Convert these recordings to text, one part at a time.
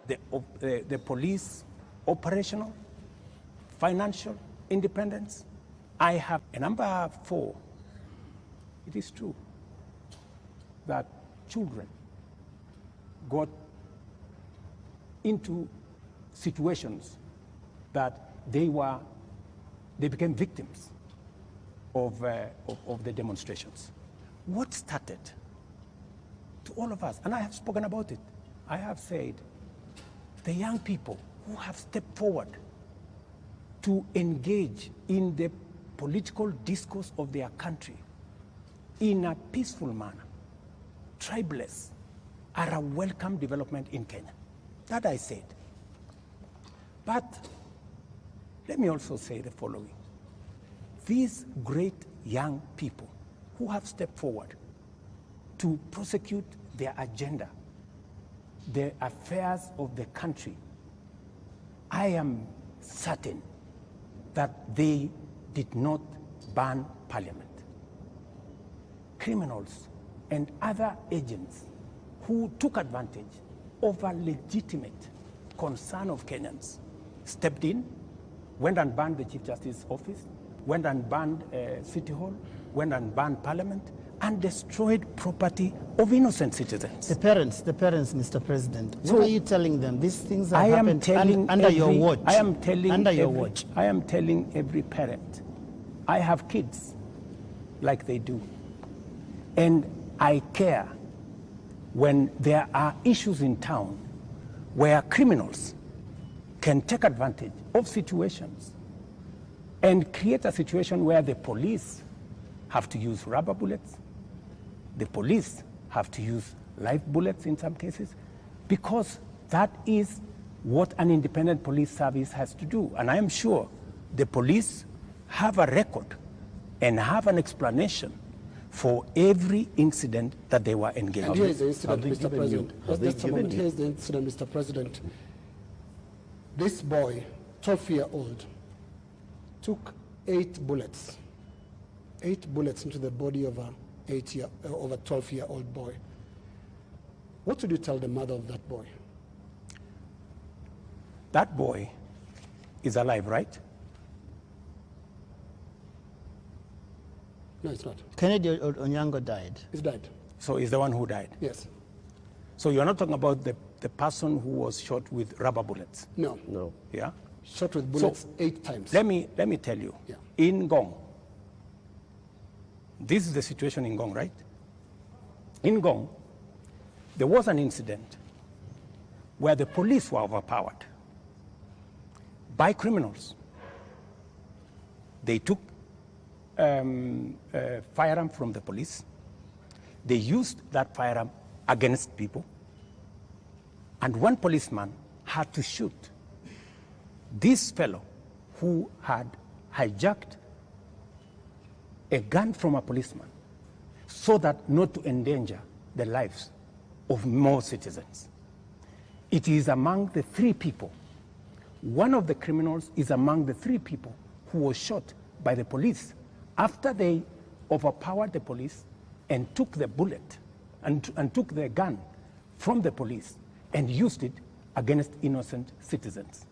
the police operational, financial independence. I have a number 4. It is true that children got into situations that they became victims of the demonstrations. What started to all of us, and I have spoken about it, I have said, the young people who have stepped forward to engage in the political discourse of their country in a peaceful manner, tribeless, are a welcome development in Kenya. That I said. But let me also say the following. These great young people who have stepped forward to prosecute their agenda, the affairs of the country, I am certain that they did not ban parliament. Criminals and other agents who took advantage of a legitimate concern of Kenyans stepped in, went and banned the Chief Justice's office, went and banned City Hall, went and banned Parliament, and destroyed property of innocent citizens. The parents, Mr. President, what are you telling them? These things have happened under your watch. I am telling every parent, I have kids like they do, and I care when there are issues in town where criminals can take advantage of situations and create a situation where the police have to use rubber bullets, the police have to use live bullets in some cases, because that is what an independent police service has to do. And I am sure the police have a record and have an explanation for every incident that they were engaged in. And here is the incident, Mr. President. Here is the incident, Mr. President. This boy, 12-year-old, took 8 bullets into the body of a 12-year-old boy. What would you tell the mother of that boy? That boy is alive, right? No, it's not. Kennedy Onyango died. He's dead. So he's the one who died? Yes. So you're not talking about the person who was shot with rubber bullets? No. No. Yeah? Shot with bullets 8 times. Let me tell you, Yeah. in Ngong, this is the situation in Ngong, right? In Ngong, there was an incident where the police were overpowered by criminals. They took firearm from the police. They used that firearm against people. And one policeman had to shoot this fellow who had hijacked a gun from a policeman so that not to endanger the lives of more citizens. It is among the 3 people. One of the criminals is among the 3 people who was shot by the police after they overpowered the police and took the bullet and took the gun from the police and used it against innocent citizens.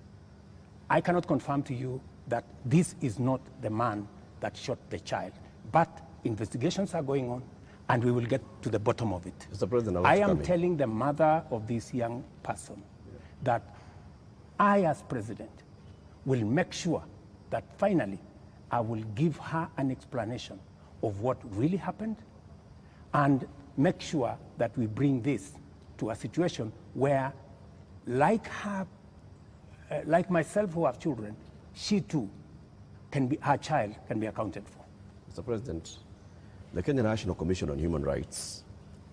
I cannot confirm to you that this is not the man that shot the child, but investigations are going on and we will get to the bottom of it. Mr. President, I am telling the mother of this young person that I, as president, will make sure that finally I will give her an explanation of what really happened and make sure that we bring this to a situation where, like her, like myself who have children, she too her child can be accounted for. Mr. President, the Kenyan National Commission on Human Rights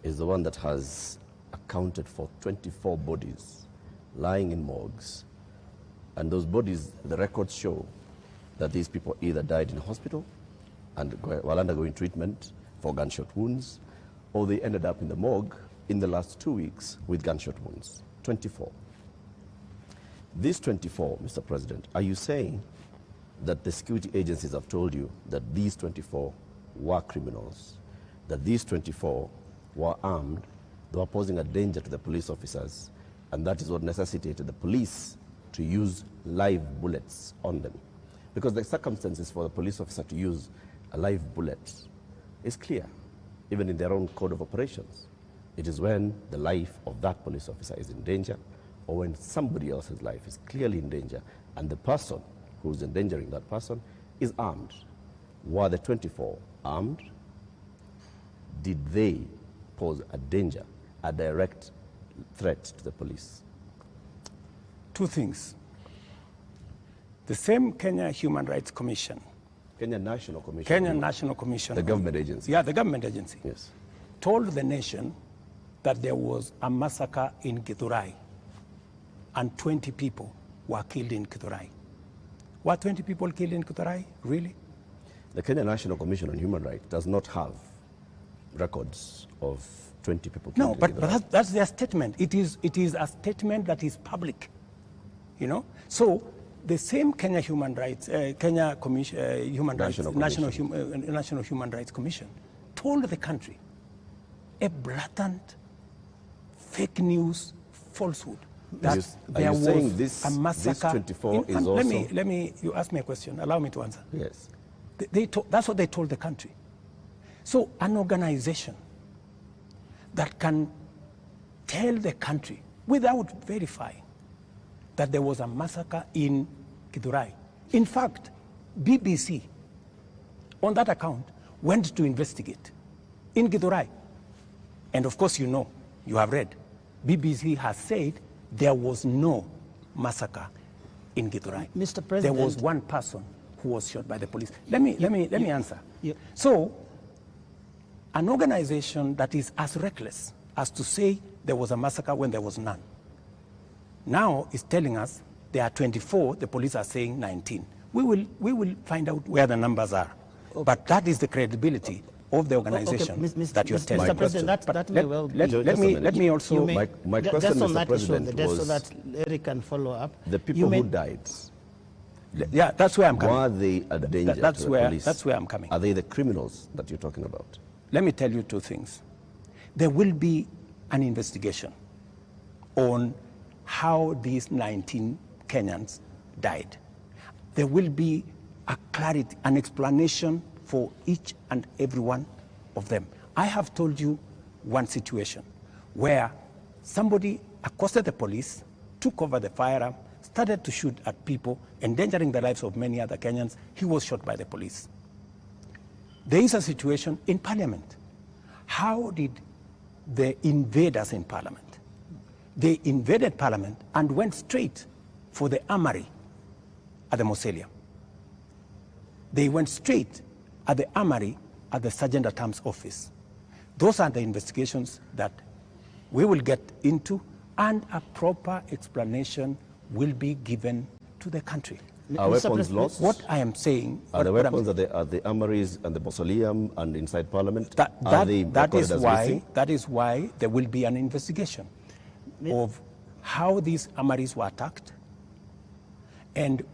is the one that has accounted for 24 bodies lying in morgues. And those bodies, the records show that these people either died in hospital and while undergoing treatment for gunshot wounds, or they ended up in the morgue in the last 2 weeks with gunshot wounds. 24. These 24, Mr. President, are you saying that the security agencies have told you that these 24 were criminals, that these 24 were armed, they were posing a danger to the police officers, And that is what necessitated the police to use live bullets on them. Because the circumstances for the police officer to use a live bullet is clear, even in their own code of operations. It is when the life of that police officer is in danger, or when somebody else's life is clearly in danger, and the person who is endangering that person is armed. Were the 24 armed? Did they pose a danger, a direct threat to the police? Two things. The same Kenya Human Rights Commission. Kenya National Commission. Kenya National Commission. The government agency. Yeah, the government agency. Yes. Told the nation that there was a massacre in Githurai and 20 people were killed in Githurai. Were 20 people killed in Githurai? Really? The Kenya National Commission on Human Rights does not have records of 20 people killed. No, but that's their statement. It is a statement that is public, you know. So the same Kenya Human Rights, Kenya Commission, National Human Rights Commission, told the country a blatant fake news falsehood that there was a massacre. This 24 is also... Let me. You asked me a question. Allow me to answer. Yes. That's what they told the country. So an organization that can tell the country without verifying that there was a massacre in Githurai. In fact, BBC, on that account, went to investigate in Githurai. And of course, you have read, BBC has said there was no massacre in Githurai. Mr. President, there was one person who was shot by the police. Let me answer. So, an organization that is as reckless as to say there was a massacre when there was none, now is telling us there are 24, the police are saying 19. We will find out where the numbers are. Okay. But that is the credibility of the organization that you're telling. Mr. President, that may well be. Let me also... My question, Mr. President, was... so that Larry can follow up. The people who died... Yeah, that's where I'm coming. Were they a danger to the police? That's where I'm coming. Are they the criminals that you're talking about? Let me tell you two things. There will be an investigation on how these 19 Kenyans died. There will be a clarity, an explanation for each and every one of them. I have told you one situation where somebody accosted the police, took over the firearm, started to shoot at people, endangering the lives of many other Kenyans. He was shot by the police. There is a situation in Parliament. How did the invaders in Parliament? They invaded Parliament and went straight for the armory at the Mausoleum. They went straight at the armory at the Sergeant at Arms office. Those are the investigations that we will get into, and a proper explanation will be given to the country. Are weapons lost? What I am saying... Are the weapons at the armories and the Mausoleum and inside Parliament? That is why there will be an investigation of how these armories were attacked and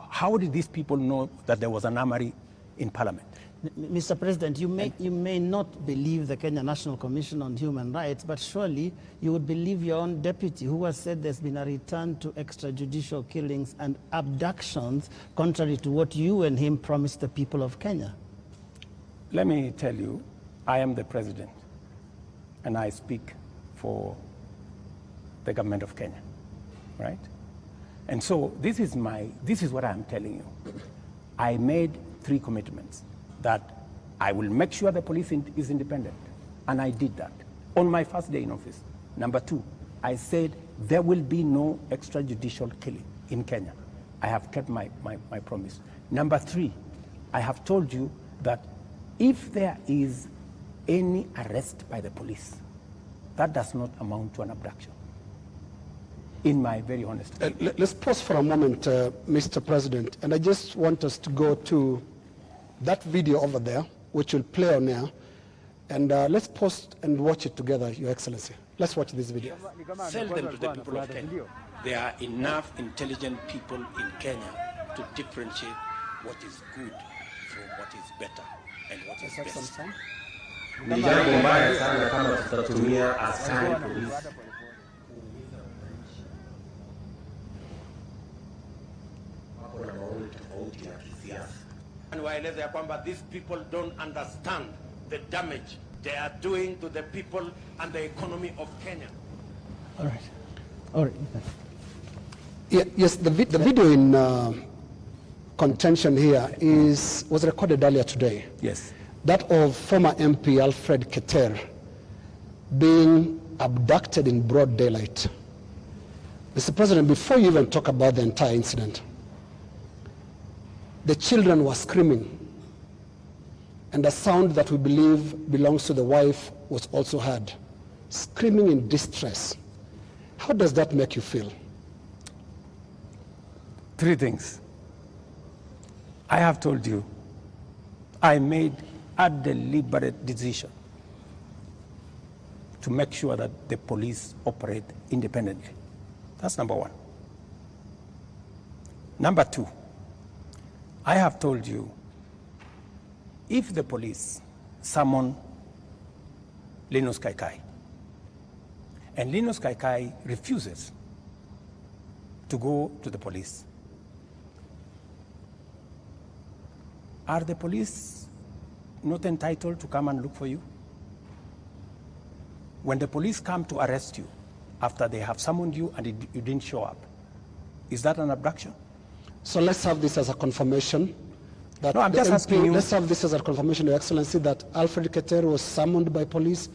how did these people know that there was an armory in Parliament? Mr. President, you may not believe the Kenya National Commission on Human Rights, but surely you would believe your own deputy who has said there's been a return to extrajudicial killings and abductions, contrary to what you and him promised the people of Kenya. Let me tell you, I am the president, and I speak for the government of Kenya, right? And so this is what I'm telling you. I made 3 commitments. That I will make sure the police is independent. And I did that on my first day in office. Number 2, I said there will be no extrajudicial killing in Kenya. I have kept my promise. Number 3, I have told you that if there is any arrest by the police, that does not amount to an abduction. In my very honest opinion. Let's pause for a moment, Mr. President, and I just want us to go to that video over there, which will play on air, and let's pause and watch it together, Your Excellency. Let's watch this video. Sell them to the people of Kenya. There are enough intelligent people in Kenya to differentiate what is good from what is better and what is best. Ni jambo mbaya sana kama tutatumia askari polisi And waeleze ya kwamba these people don't understand the damage they are doing to the people and the economy of Kenya. All right. All right. Yeah, yes, the video in contention here was recorded earlier today. Yes. That of former MP Alfred Keter being abducted in broad daylight. Mr. President, before you even talk about the entire incident, the children were screaming, and a sound that we believe belongs to the wife was also heard, screaming in distress. How does that make you feel? Three things. I have told you, I made a deliberate decision to make sure that the police operate independently. That's number one. Number two, I have told you, if the police summon Linus Kaikai, and Linus Kaikai refuses to go to the police, are the police not entitled to come and look for you? When the police come to arrest you after they have summoned you and you didn't show up, is that an abduction? So let's have this as a confirmation. That no, I'm just asking you. Let's have this as a confirmation, Your Excellency, that Alfred Keter was summoned by police.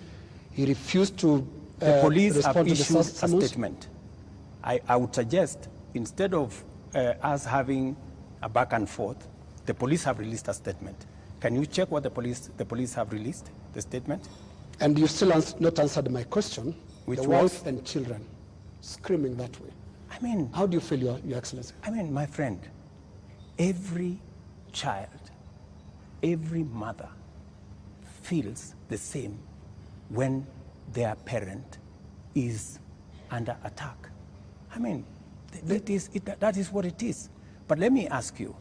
He refused to the police respond have to issued the a summons. statement. I would suggest, instead of us having a back and forth, the police have released a statement. Can you check what the police have released, the statement? And you still not answered my question. Which the was? wife and children screaming that way. I mean, how do you feel, Your Excellency? I mean, my friend, every child, every mother feels the same when their parent is under attack. I mean, that is what it is. But let me ask you,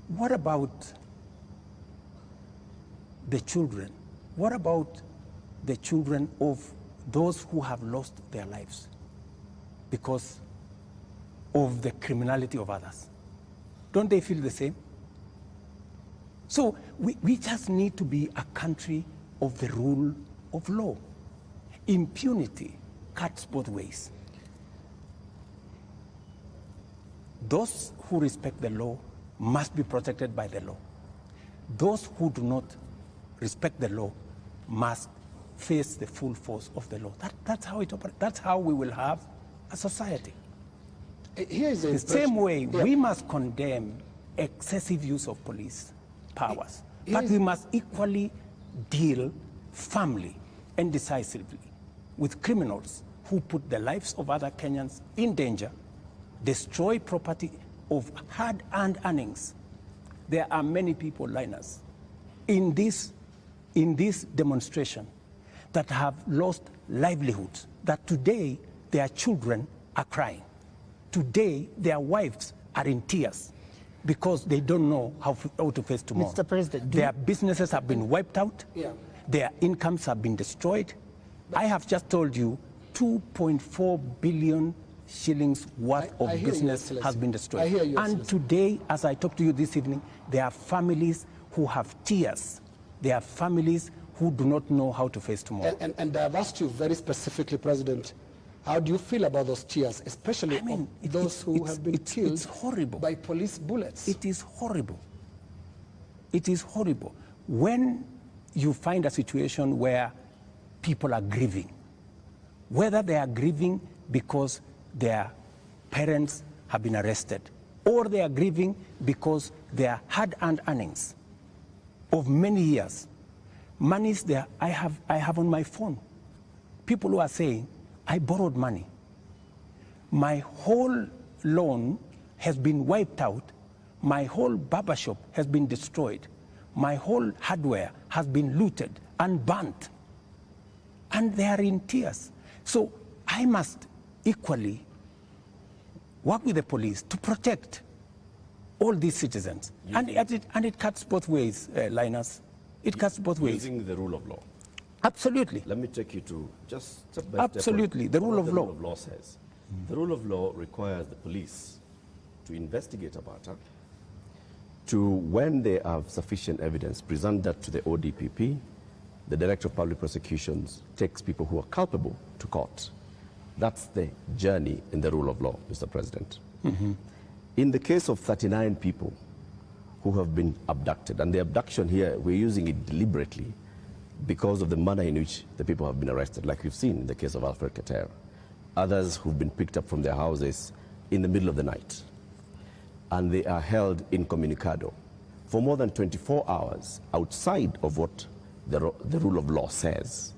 what about the children? What about the children of those who have lost their lives because of the criminality of others? Don't they feel the same? So we just need to be a country of the rule of law. Impunity cuts both ways. Those who respect the law must be protected by the law. Those who do not respect the law must face the full force of the law. That's how it operates. That's how we will have a society. Here is the same way we must condemn excessive use of police powers, but we must equally deal firmly and decisively with criminals who put the lives of other Kenyans in danger, destroy property of hard-earned earnings. There are many people, Linus, in this demonstration that have lost livelihoods, that today their children are crying. Today their wives are in tears because they don't know how to face tomorrow. Mr. President, their businesses have been wiped out. Yeah. Their incomes have been destroyed. I have just told you 2.4 billion shillings worth of business has been destroyed. And today, as I talk to you this evening, there are families who have tears. There are families who do not know how to face tomorrow. And I've asked you very specifically, President, how do you feel about those tears, especially those who have been killed by police bullets? It is horrible. It is horrible. When you find a situation where people are grieving, whether they are grieving because their parents have been arrested, or they are grieving because their hard-earned earnings of many years, monies there, I have on my phone, people who are saying, I borrowed money. My whole loan has been wiped out. My whole barbershop has been destroyed. My whole hardware has been looted and burnt. And they are in tears. So I must equally work with the police to protect all these citizens. And it cuts both ways, Linus. It cuts both ways. Using the rule of law. Absolutely. Let me take you to just step by step. Absolutely, the rule of law. The rule of law says The rule of law requires the police to investigate a matter, to, when they have sufficient evidence, present that to the ODPP. The Director of Public Prosecutions takes people who are culpable to court. That's the journey in the rule of law, Mr. President. In the case of 39 people who have been abducted, and the abduction here, we're using it deliberately because of the manner in which the people have been arrested, like we've seen in the case of Alfred Keter. Others who've been picked up from their houses in the middle of the night, and they are held incommunicado for more than 24 hours outside of what the rule of law says.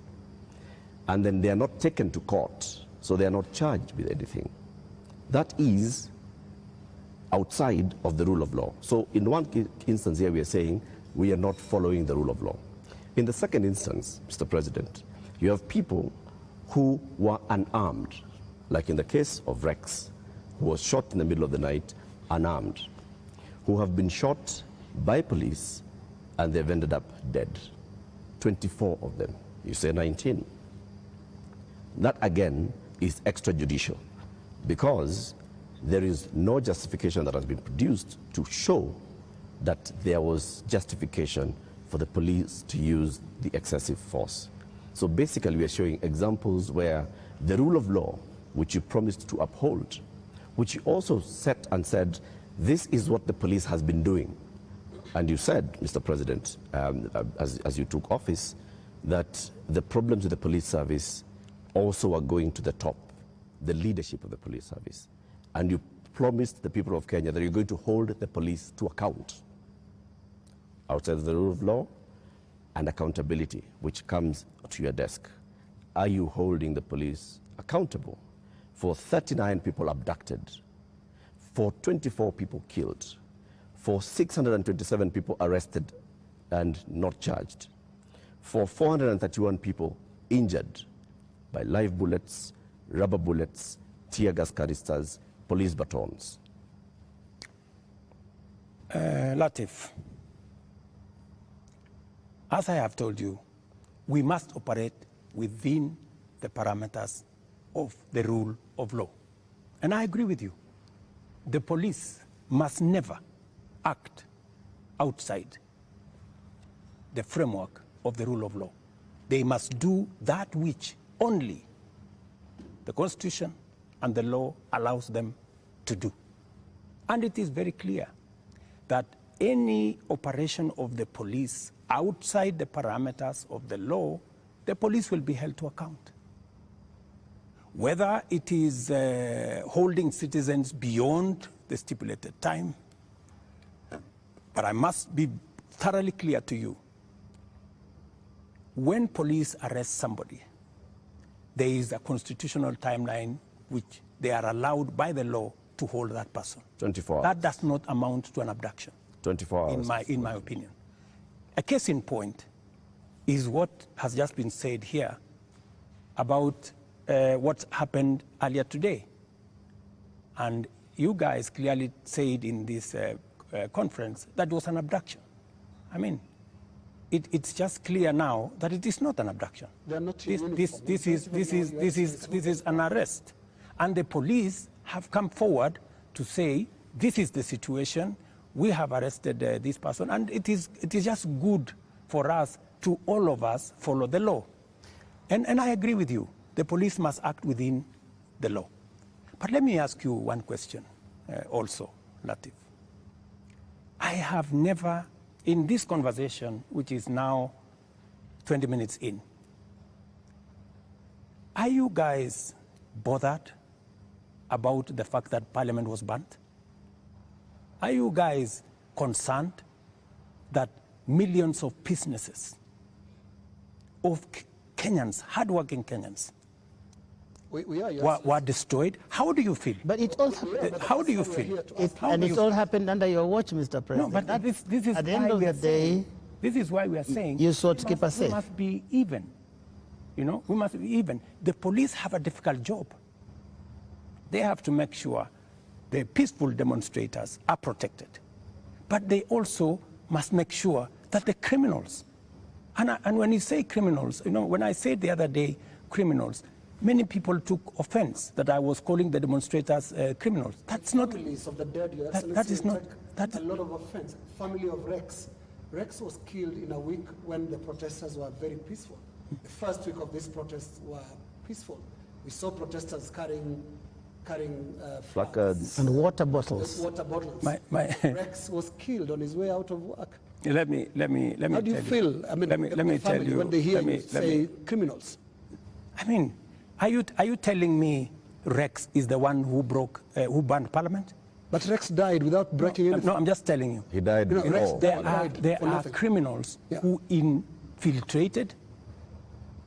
And then they are not taken to court, so they are not charged with anything. That is outside of the rule of law. So in one instance here we are saying we are not following the rule of law. In the second instance, Mr. President, you have people who were unarmed, like in the case of Rex, who was shot in the middle of the night, unarmed, who have been shot by police and they've ended up dead. 24 of them. You say 19. That again is extrajudicial, because there is no justification that has been produced to show that there was justification for the police to use the excessive force. So basically we are showing examples where the rule of law, which you promised to uphold, which you also set and said, this is what the police has been doing. And you said, Mr. President, as you took office, that the problems with the police service also are going to the top, the leadership of the police service. And you promised the people of Kenya that you're going to hold the police to account outside of the rule of law and accountability, which comes to your desk. Are you holding the police accountable for 39 people abducted, for 24 people killed, for 627 people arrested and not charged, for 431 people injured by live bullets, rubber bullets, tear gas canisters, police batons? Latif, as I have told you, we must operate within the parameters of the rule of law. And I agree with you. The police must never act outside the framework of the rule of law. They must do that which only the Constitution and the law allows them to do. And it is very clear that any operation of the police outside the parameters of the law, the police will be held to account. Whether it is holding citizens beyond the stipulated time, but I must be thoroughly clear to you. When police arrest somebody, there is a constitutional timeline which they are allowed by the law to hold that person. 24 hours. That does not amount to an abduction. 24 hours. In my opinion. A case in point is what has just been said here about what happened earlier today. And you guys clearly said in this conference that it was an abduction. I mean, it's just clear now that it is not an abduction. They're not this is an arrest. And the police have come forward to say, this is the situation, we have arrested this person, and it is just good for us to, all of us, follow the law. And I agree with you, the police must act within the law. But let me ask you one question also, Latif. I have never, in this conversation, which is now 20 minutes in, are you guys bothered about the fact that Parliament was burnt? Are you guys concerned that millions of businesses, of Kenyans, hardworking Kenyans, were destroyed? How do you feel? But it all happened. How do you feel? It all happened under your watch, Mr. President. No, but this is at the end of the day, this is why we are saying you sought to keep us safe. We must be even. You know, we must be even. The police have a difficult job. They have to make sure the peaceful demonstrators are protected. But they also must make sure that the criminals, and when you say criminals, you know, when I said the other day criminals, many people took offense that I was calling the demonstrators criminals. That's not... Families of the dead, Your Excellency, that is not... a lot of offense. Family of Rex. Rex was killed in a week when the protesters were very peaceful. The first week of these protests were peaceful. We saw protesters carrying placards and water bottles. Water bottles. Rex was killed on his way out of work. Let me How do you feel? I mean, let me tell you. When they hear you say criminals. I mean, are you telling me Rex is the one who burned Parliament? But Rex died without breaking anything. No, I'm just telling you. He died before. There are criminals who infiltrated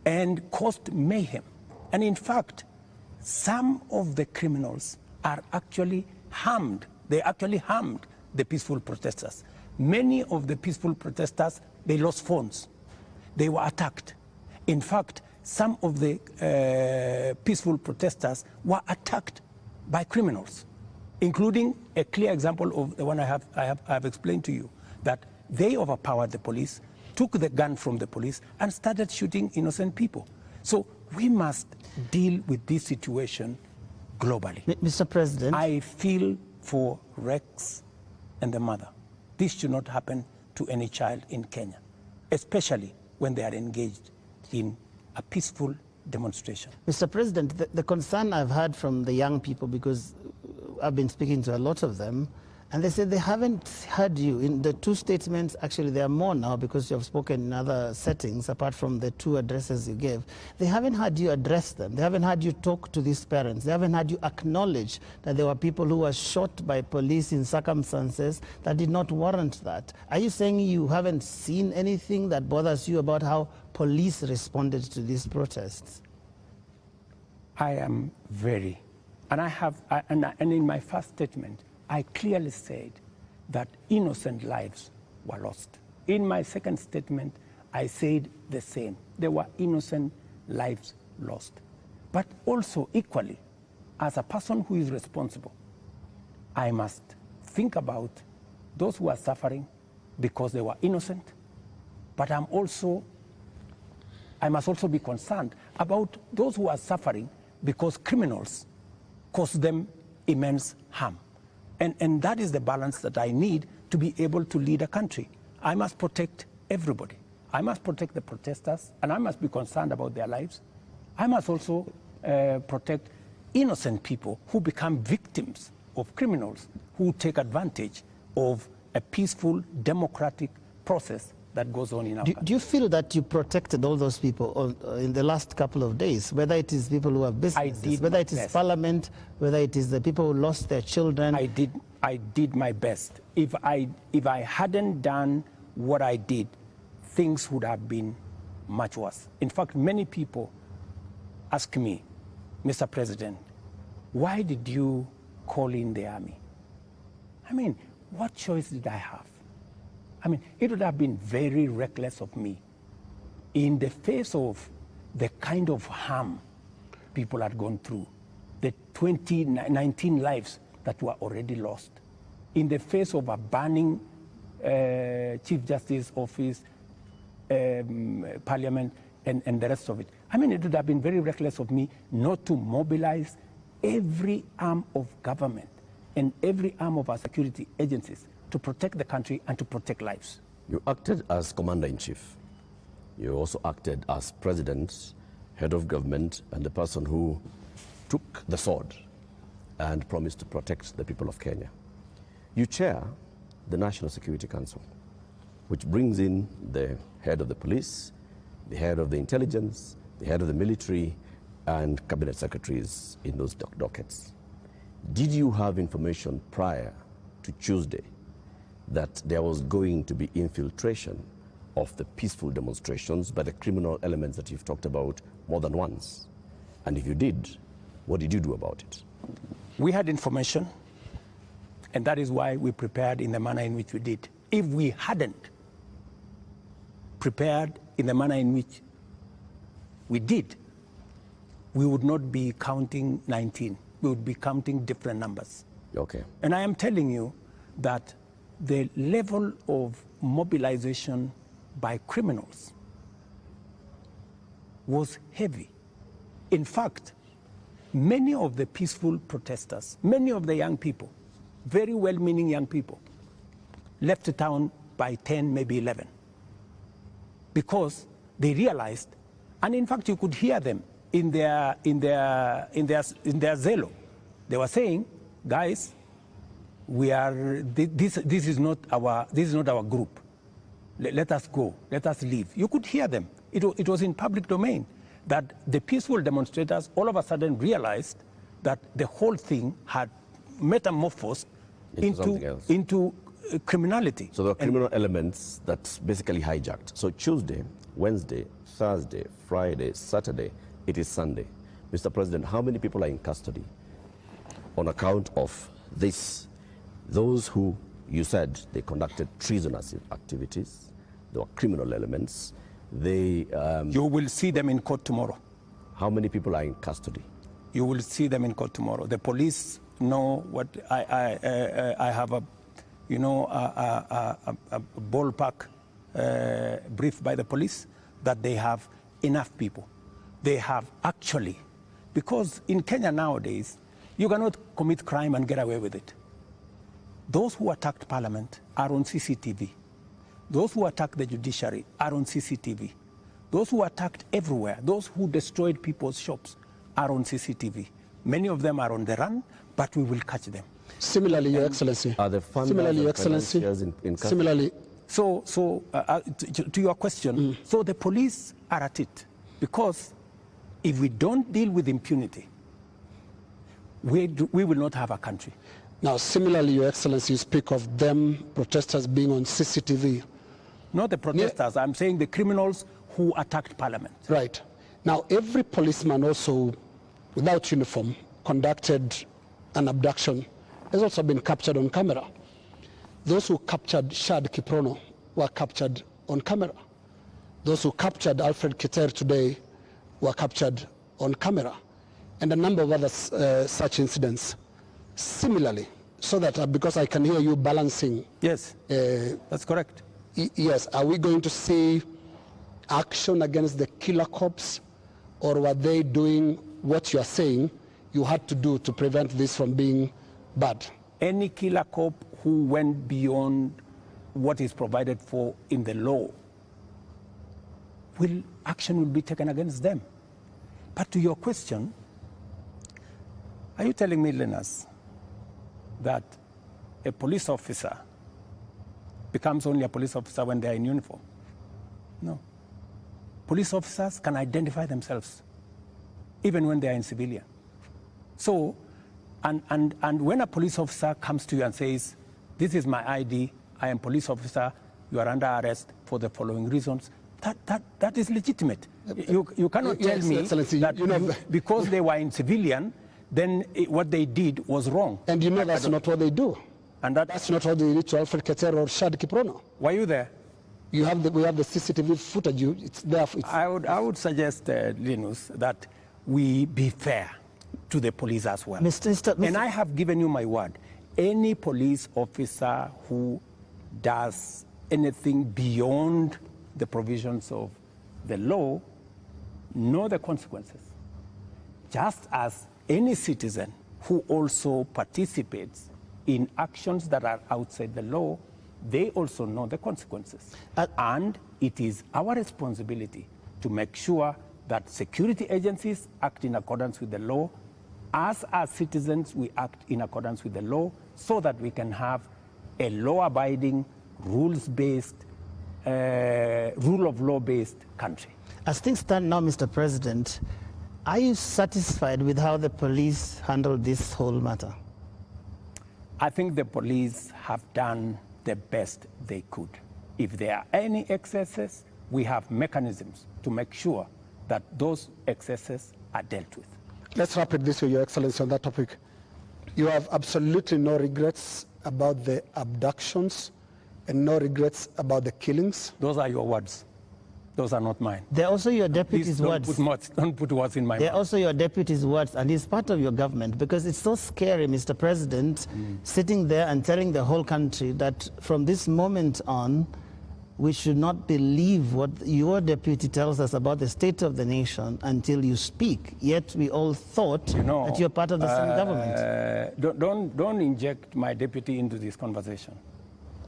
and caused mayhem. And in fact, some of the criminals are actually harmed. They actually harmed the peaceful protesters. Many of the peaceful protesters, they lost phones. They were attacked. In fact, some of the peaceful protesters were attacked by criminals, including a clear example of the one I have explained to you, that they overpowered the police, took the gun from the police, and started shooting innocent people. So we must deal with this situation globally. Mr. President, I feel for Rex and the mother. This should not happen to any child in Kenya, especially when they are engaged in a peaceful demonstration. Mr. President, the concern I've heard from the young people, because I've been speaking to a lot of them, and they said they haven't heard you. In the two statements, actually there are more now because you have spoken in other settings apart from the two addresses you gave. They haven't heard you address them. They haven't heard you talk to these parents. They haven't heard you acknowledge that there were people who were shot by police in circumstances that did not warrant that. Are you saying you haven't seen anything that bothers you about how police responded to these protests? I am very, and and in my first statement, I clearly said that innocent lives were lost. In my second statement, I said the same. There were innocent lives lost. But also equally, as a person who is responsible, I must think about those who are suffering because they were innocent, but I must also be concerned about those who are suffering because criminals caused them immense harm. And that is the balance that I need to be able to lead a country. I must protect everybody. I must protect the protesters, and I must be concerned about their lives. I must also protect innocent people who become victims of criminals who take advantage of a peaceful, democratic process that goes on in our country. Do you feel that you protected all those people in the last couple of days, whether it is people who have businesses, whether it is Parliament, whether it is the people who lost their children? I did my best. If I hadn't done what I did, things would have been much worse. In fact, many people ask me, Mr. President, why did you call in the army? I mean, what choice did I have? I mean, it would have been very reckless of me in the face of the kind of harm people had gone through, the 19 lives that were already lost, in the face of a burning Chief Justice office, Parliament, and the rest of it. I mean, it would have been very reckless of me not to mobilize every arm of government and every arm of our security agencies to protect the country and to protect lives. You acted as Commander-in-Chief. You also acted as President, Head of Government, and the person who took the sword and promised to protect the people of Kenya. You chair the National Security Council, which brings in the head of the police, the head of the intelligence, the head of the military, and cabinet secretaries in those dockets. Did you have information prior to Tuesday that there was going to be infiltration of the peaceful demonstrations by the criminal elements that you've talked about more than once? And if you did, what did you do about it? We had information, and that is why we prepared in the manner in which we did. If we hadn't prepared in the manner in which we did, we would not be counting 19. We would be counting different numbers. Okay. And I am telling you that the level of mobilization by criminals was heavy. In fact, many of the peaceful protesters, many of the young people, very well-meaning young people, left the town by 10, maybe 11, because they realized, and in fact you could hear them in their zelo. They were saying, guys, this is not our group. Let us go. Let us leave. You could hear them. It was in public domain that the peaceful demonstrators all of a sudden realized that the whole thing had metamorphosed into criminality. So there are criminal elements that's basically hijacked. So Tuesday, Wednesday, Thursday, Friday, Saturday, it is Sunday. Mr. President, how many people are in custody on account of this? Those who you said they conducted treasonous activities, there were criminal elements. They you will see them in court tomorrow. How many people are in custody? You will see them in court tomorrow. The police know what I have a ballpark brief by the police that they have enough people. They have actually, because in Kenya nowadays, you cannot commit crime and get away with it. Those who attacked Parliament are on CCTV. Those who attacked the judiciary are on CCTV. Those who attacked everywhere, those who destroyed people's shops are on CCTV. Many of them are on the run, but we will catch them. Similarly, Your Excellency. Are the funders similarly, Your and Excellency. in Similarly. So to your question, so the police are at it, because if we don't deal with impunity, we will not have a country. Now, similarly, Your Excellency, you speak of them, protesters being on CCTV. Not the protesters, I'm saying the criminals who attacked Parliament. Right. Now, every policeman also, without uniform, conducted an abduction, has also been captured on camera. Those who captured Shad Kiprono were captured on camera. Those who captured Alfred Kiter today were captured on camera. And a number of other such incidents. Similarly, so that because I can hear you balancing. Yes, that's correct. Yes, are we going to see action against the killer cops, or were they doing what you are saying you had to do to prevent this from being bad? Any killer cop who went beyond what is provided for in the law, action will be taken against them. But to your question, are you telling me, Linus, that a police officer becomes only a police officer when they are in uniform? No. Police officers can identify themselves even when they are in civilian. So, and when a police officer comes to you and says, this is my ID, I am police officer, you are under arrest for the following reasons, that is legitimate. You cannot tell me that because they were in civilian, then what they did was wrong. And you know that's not what they do. And that's not what they did to Alfred Keter or Shad Kiprono. Were you there? We have the CCTV footage. It's there. I would suggest, Linus, that we be fair to the police as well. Mr. And I have given you my word. Any police officer who does anything beyond the provisions of the law know the consequences. Just as any citizen who also participates in actions that are outside the law, they also know the consequences. And it is our responsibility to make sure that security agencies act in accordance with the law. As citizens, we act in accordance with the law so that we can have a law-abiding, rules-based, rule of law-based country. As things stand now, Mr. President, are you satisfied with how the police handled this whole matter? I think the police have done the best they could. If there are any excesses, we have mechanisms to make sure that those excesses are dealt with. Let's wrap it this way, Your Excellency, on that topic. You have absolutely no regrets about the abductions and no regrets about the killings? Those are your words. Those are not mine. They're also your deputy's words. Don't put words in my mouth. They're also your deputy's words, and he's part of your government, because it's so scary, Mr. President, sitting there and telling the whole country that from this moment on, we should not believe what your deputy tells us about the state of the nation until you speak. Yet we all thought that you're part of the same government. Don't inject my deputy into this conversation.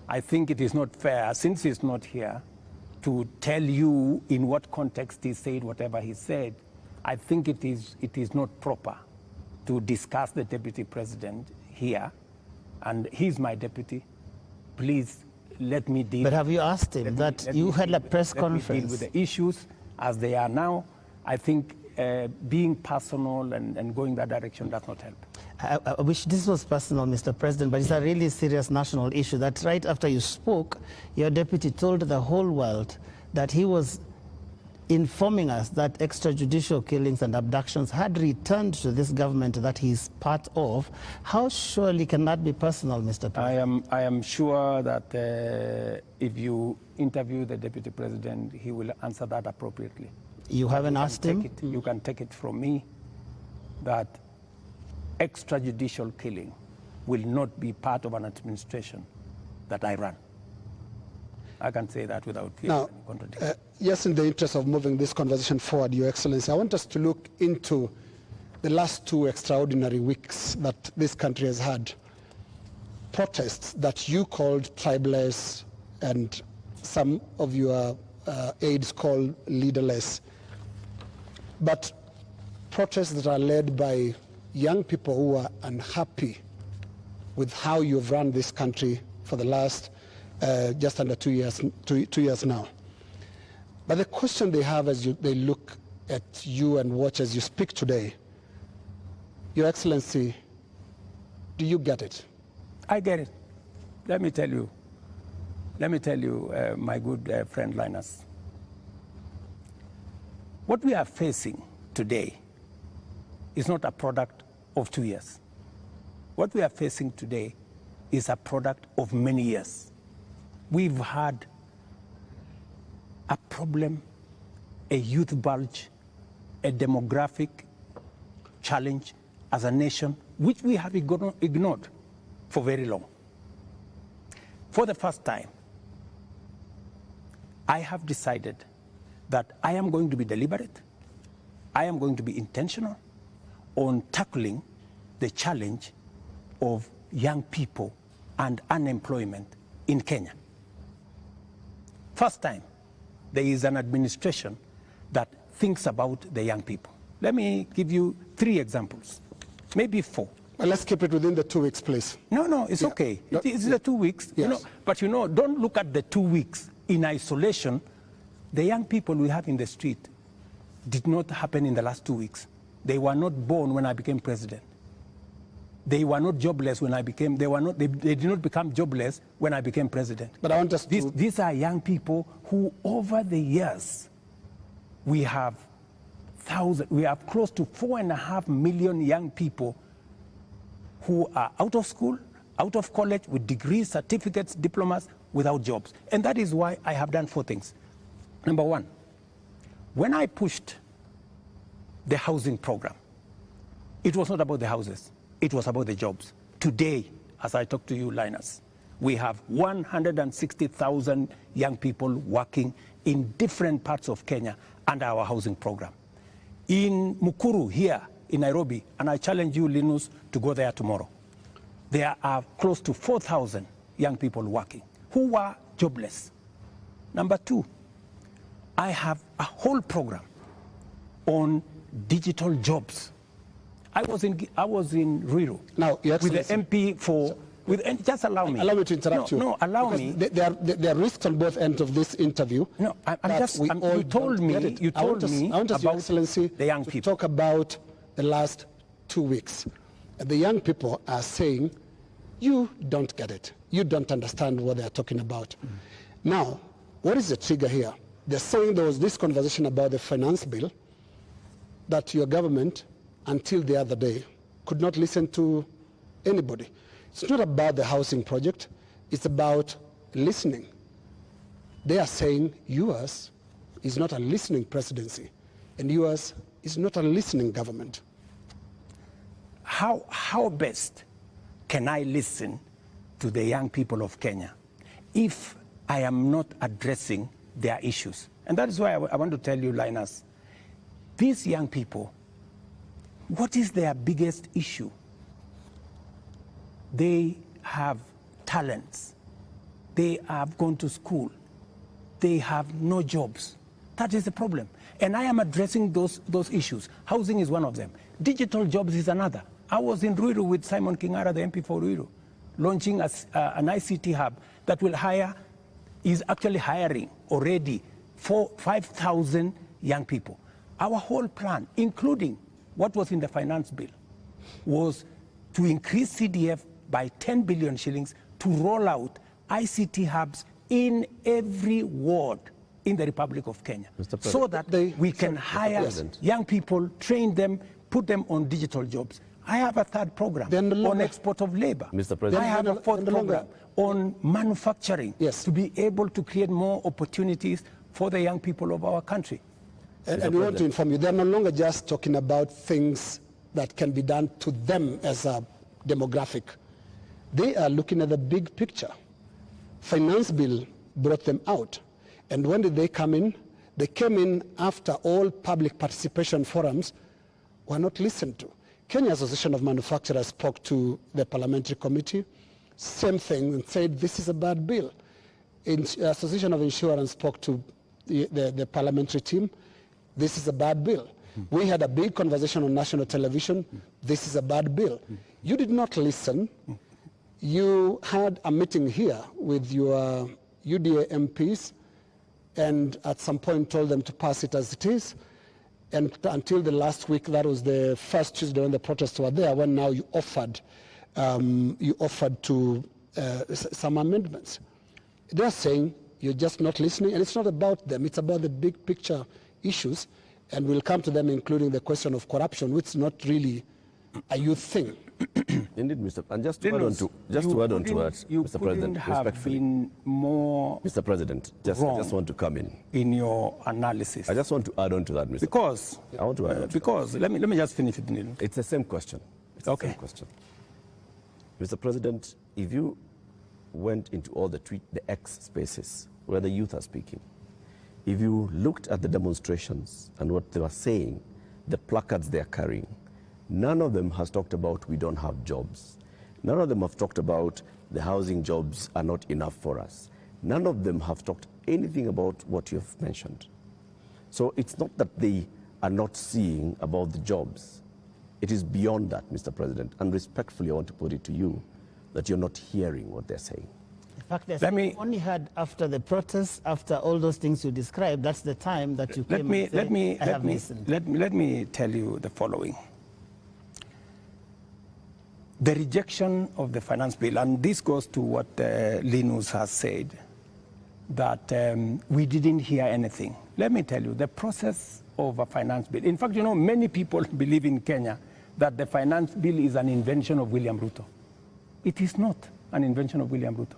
I think it is not fair, since he's not here, to tell you in what context he said whatever he said. I think it is not proper to discuss the deputy president here, and he's my deputy. Please let me deal. But have you asked him that you had a press conference? Let me deal with the issues as they are now. I think being personal and going that direction does not help. I wish this was personal, Mr. President, but it's a really serious national issue. That right after you spoke, your deputy told the whole world that he was informing us that extrajudicial killings and abductions had returned to this government that he's part of. How surely can that be personal, Mr. President? I am sure that if you interview the deputy president, he will answer that appropriately. You haven't asked him? You can take it from me that extrajudicial killing will not be part of an administration that I run. I can say that without fear of any contradiction. Yes, in the interest of moving this conversation forward, Your Excellency, I want us to look into the last 2 extraordinary weeks that this country has had. Protests that you called tribeless and some of your aides called leaderless. But protests that are led by young people who are unhappy with how you've run this country for the last just under 2 years now. But the question they have as they look at you and watch as you speak today, Your Excellency, do you get it? I get it. Let me tell you, my good friend Linus, what we are facing today is not a product of 2 years. What we are facing today is a product of many years. We've had a problem, a youth bulge, a demographic challenge as a nation, which we have ignored for very long. For the first time, I have decided that I am going to be deliberate, I am going to be intentional on tackling the challenge of young people and unemployment in Kenya. First time, there is an administration that thinks about the young people. Let me give you 3 examples, maybe 4. Well, let's keep it within the 2 weeks, please. No, it's okay. It's the 2 weeks. Yes. But don't look at the 2 weeks in isolation. The young people we have in the street did not happen in the last 2 weeks. They were not born when I became president. They were not jobless when I became, they did not become jobless when I became president. But I want us to... These are young people who over the years, we have close to 4.5 million young people who are out of school, out of college, with degrees, certificates, diplomas, without jobs. And that is why I have done 4 things. Number 1, when I pushed the housing program, it was not about the houses. It was about the jobs. Today, as I talk to you, Linus, we have 160,000 young people working in different parts of Kenya under our housing program. In Mukuru, here in Nairobi, and I challenge you, Linus, to go there tomorrow, there are close to 4,000 young people working who were jobless. Number 2, I have a whole program on digital jobs. I was in Ruiru now, with the MP for... just allow me. Allow me to interrupt you. No, allow me. There are risks on both ends of this interview. No, you told me about Your Excellency, the young people. To talk about the last 2 weeks. The young people are saying, you don't get it. You don't understand what they're talking about. Now, what is the trigger here? They're saying there was this conversation about the finance bill that your government, until the other day, could not listen to anybody. It's not about the housing project, it's about listening. They are saying yours is not a listening presidency, and yours is not a listening government. How best can I listen to the young people of Kenya if I am not addressing their issues. And that is why I want to tell you, Linus, these young people, what is their biggest issue? They have talents. They have gone to school. They have no jobs. That is the problem. And I am addressing those issues. Housing is one of them. Digital jobs is another. I was in Ruiru with Simon Kingara, the MP for Ruiru, launching an ICT hub that will is actually hiring already 5,000 young people. Our whole plan, including what was in the finance bill, was to increase CDF by 10 billion shillings to roll out ICT hubs in every ward in the Republic of Kenya, so that we can hire young people, train them, put them on digital jobs. I have a third program on export of labor. Mr. President. I have a fourth program on manufacturing, to be able to create more opportunities for the young people of our country. And we want to inform you, they're no longer just talking about things that can be done to them as a demographic. They are looking at the big picture. Finance bill brought them out. And when did they come in? They came in after all public participation forums were not listened to. Kenya Association of Manufacturers spoke to the parliamentary committee, same thing, and said this is a bad bill. Association of Insurance spoke to the parliamentary team, this is a bad bill. We had a big conversation on national television, this is a bad bill. You did not listen. You had a meeting here with your UDA MPs and at some point told them to pass it as it is. And until the last week, that was the first Tuesday when the protests were there, when now you offered to some amendments. They're saying you're just not listening, and it's not about them, it's about the big picture issues, and we'll come to them, including the question of corruption, which is not really a youth thing. Indeed, Mr. And just to add on to that, Mr. President, respectfully. Been more Mr. President, I just want to come in your analysis. I just want to add on to that, Mr. Because I want to add on to because let me just finish it. It's the same question. It's the same question. Mr. President, if you went into all the X spaces where the youth are speaking, if you looked at the demonstrations and what they were saying, the placards they are carrying, none of them has talked about we don't have jobs. None of them have talked about the housing jobs are not enough for us. None of them have talked anything about what you have mentioned. So it's not that they are not seeing about the jobs. It is beyond that, Mr. President. And respectfully, I want to put it to you that you're not hearing what they're saying. In fact, I only had after the protests, after all those things you described, that's the time that you came and said, let me tell you the following. The rejection of the finance bill, and this goes to what Linus has said, that we didn't hear anything. Let me tell you, the process of a finance bill, in fact, you know, many people believe in Kenya that the finance bill is an invention of William Ruto. It is not an invention of William Ruto.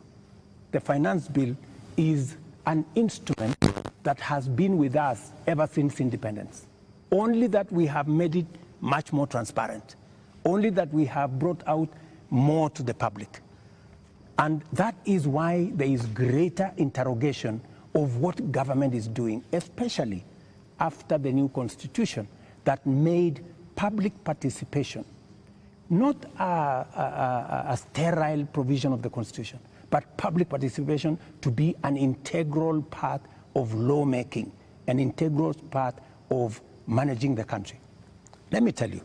The finance bill is an instrument that has been with us ever since independence. Only that we have made it much more transparent. Only that we have brought out more to the public. And that is why there is greater interrogation of what government is doing, especially after the new constitution that made public participation not a sterile provision of the constitution, but public participation to be an integral part of lawmaking, an integral part of managing the country. Let me tell you,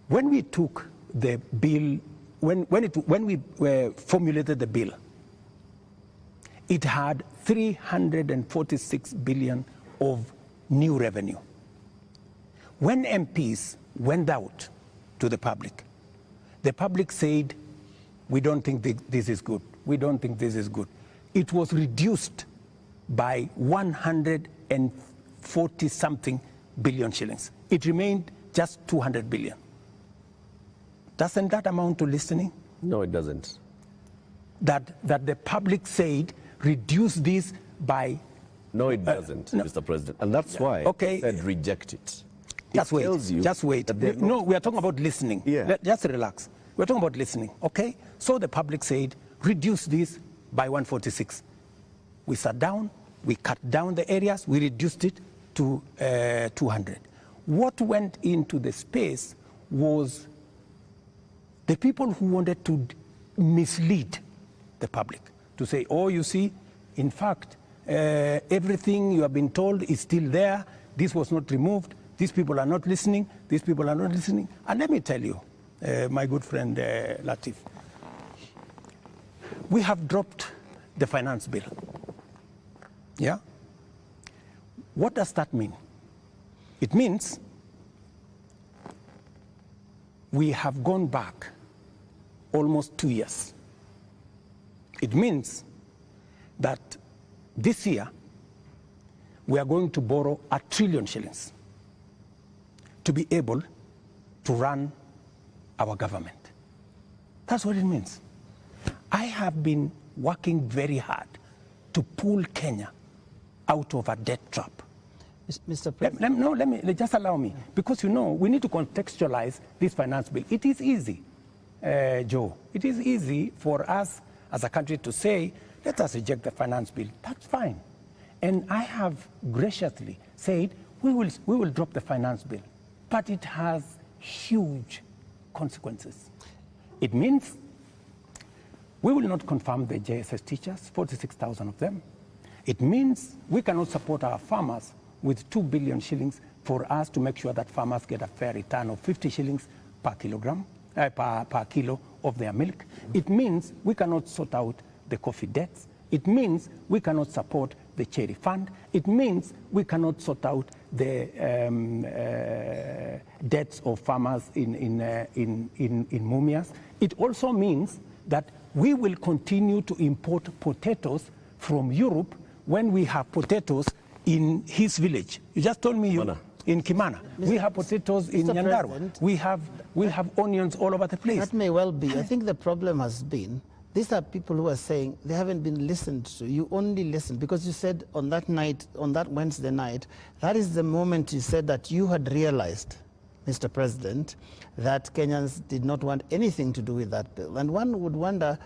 when we took the bill, when we formulated the bill, it had 346 billion of new revenue. When MPs went out to the public said, we don't think this is good. We don't think this is good. It was reduced by 140-something billion shillings. It remained just 200 billion. Doesn't that amount to listening? No, it doesn't. That the public said, reduce this by... No, it doesn't, no. Mr. President. And that's why I said reject it. Just wait. No, we are talking about listening. Yeah. Just relax. We're talking about listening, okay? So the public said, reduce this by 146. We sat down, we cut down the areas, we reduced it to 200. What went into the space was the people who wanted to mislead the public, to say, oh, you see, in fact, everything you have been told is still there. This was not removed. These people are not listening. These people are not listening. And let me tell you, my good friend Latif, we have dropped the finance bill. Yeah? What does that mean? It means we have gone back almost 2 years. It means that this year we are going to borrow 1 trillion shillings to be able to run our government. That's what it means. I have been working very hard to pull Kenya out of a debt trap. Mr. President. Let me just allow me, because you know we need to contextualize this finance bill. It is easy, Joe. It is easy for us as a country to say, let us reject the finance bill. That's fine. And I have graciously said we will drop the finance bill, but it has huge consequences. It means we will not confirm the JSS teachers, 46,000 of them. It means we cannot support our farmers with 2 billion shillings for us to make sure that farmers get a fair return of 50 shillings per kilogram, per kilo of their milk. It means we cannot sort out the coffee debts. It means we cannot support the cherry fund. It means we cannot sort out the debts of farmers in Mumias. It also means that we will continue to import potatoes from Europe when we have potatoes in his village. You just told me in Kimana. We have potatoes in Nyandarua. We have onions all over the place. That may well be. I think the problem has been, these are people who are saying they haven't been listened to. You only listened because you said on that night, on that Wednesday night, that is the moment you said that you had realized, Mr. President, that Kenyans did not want anything to do with that bill. And one would wonder,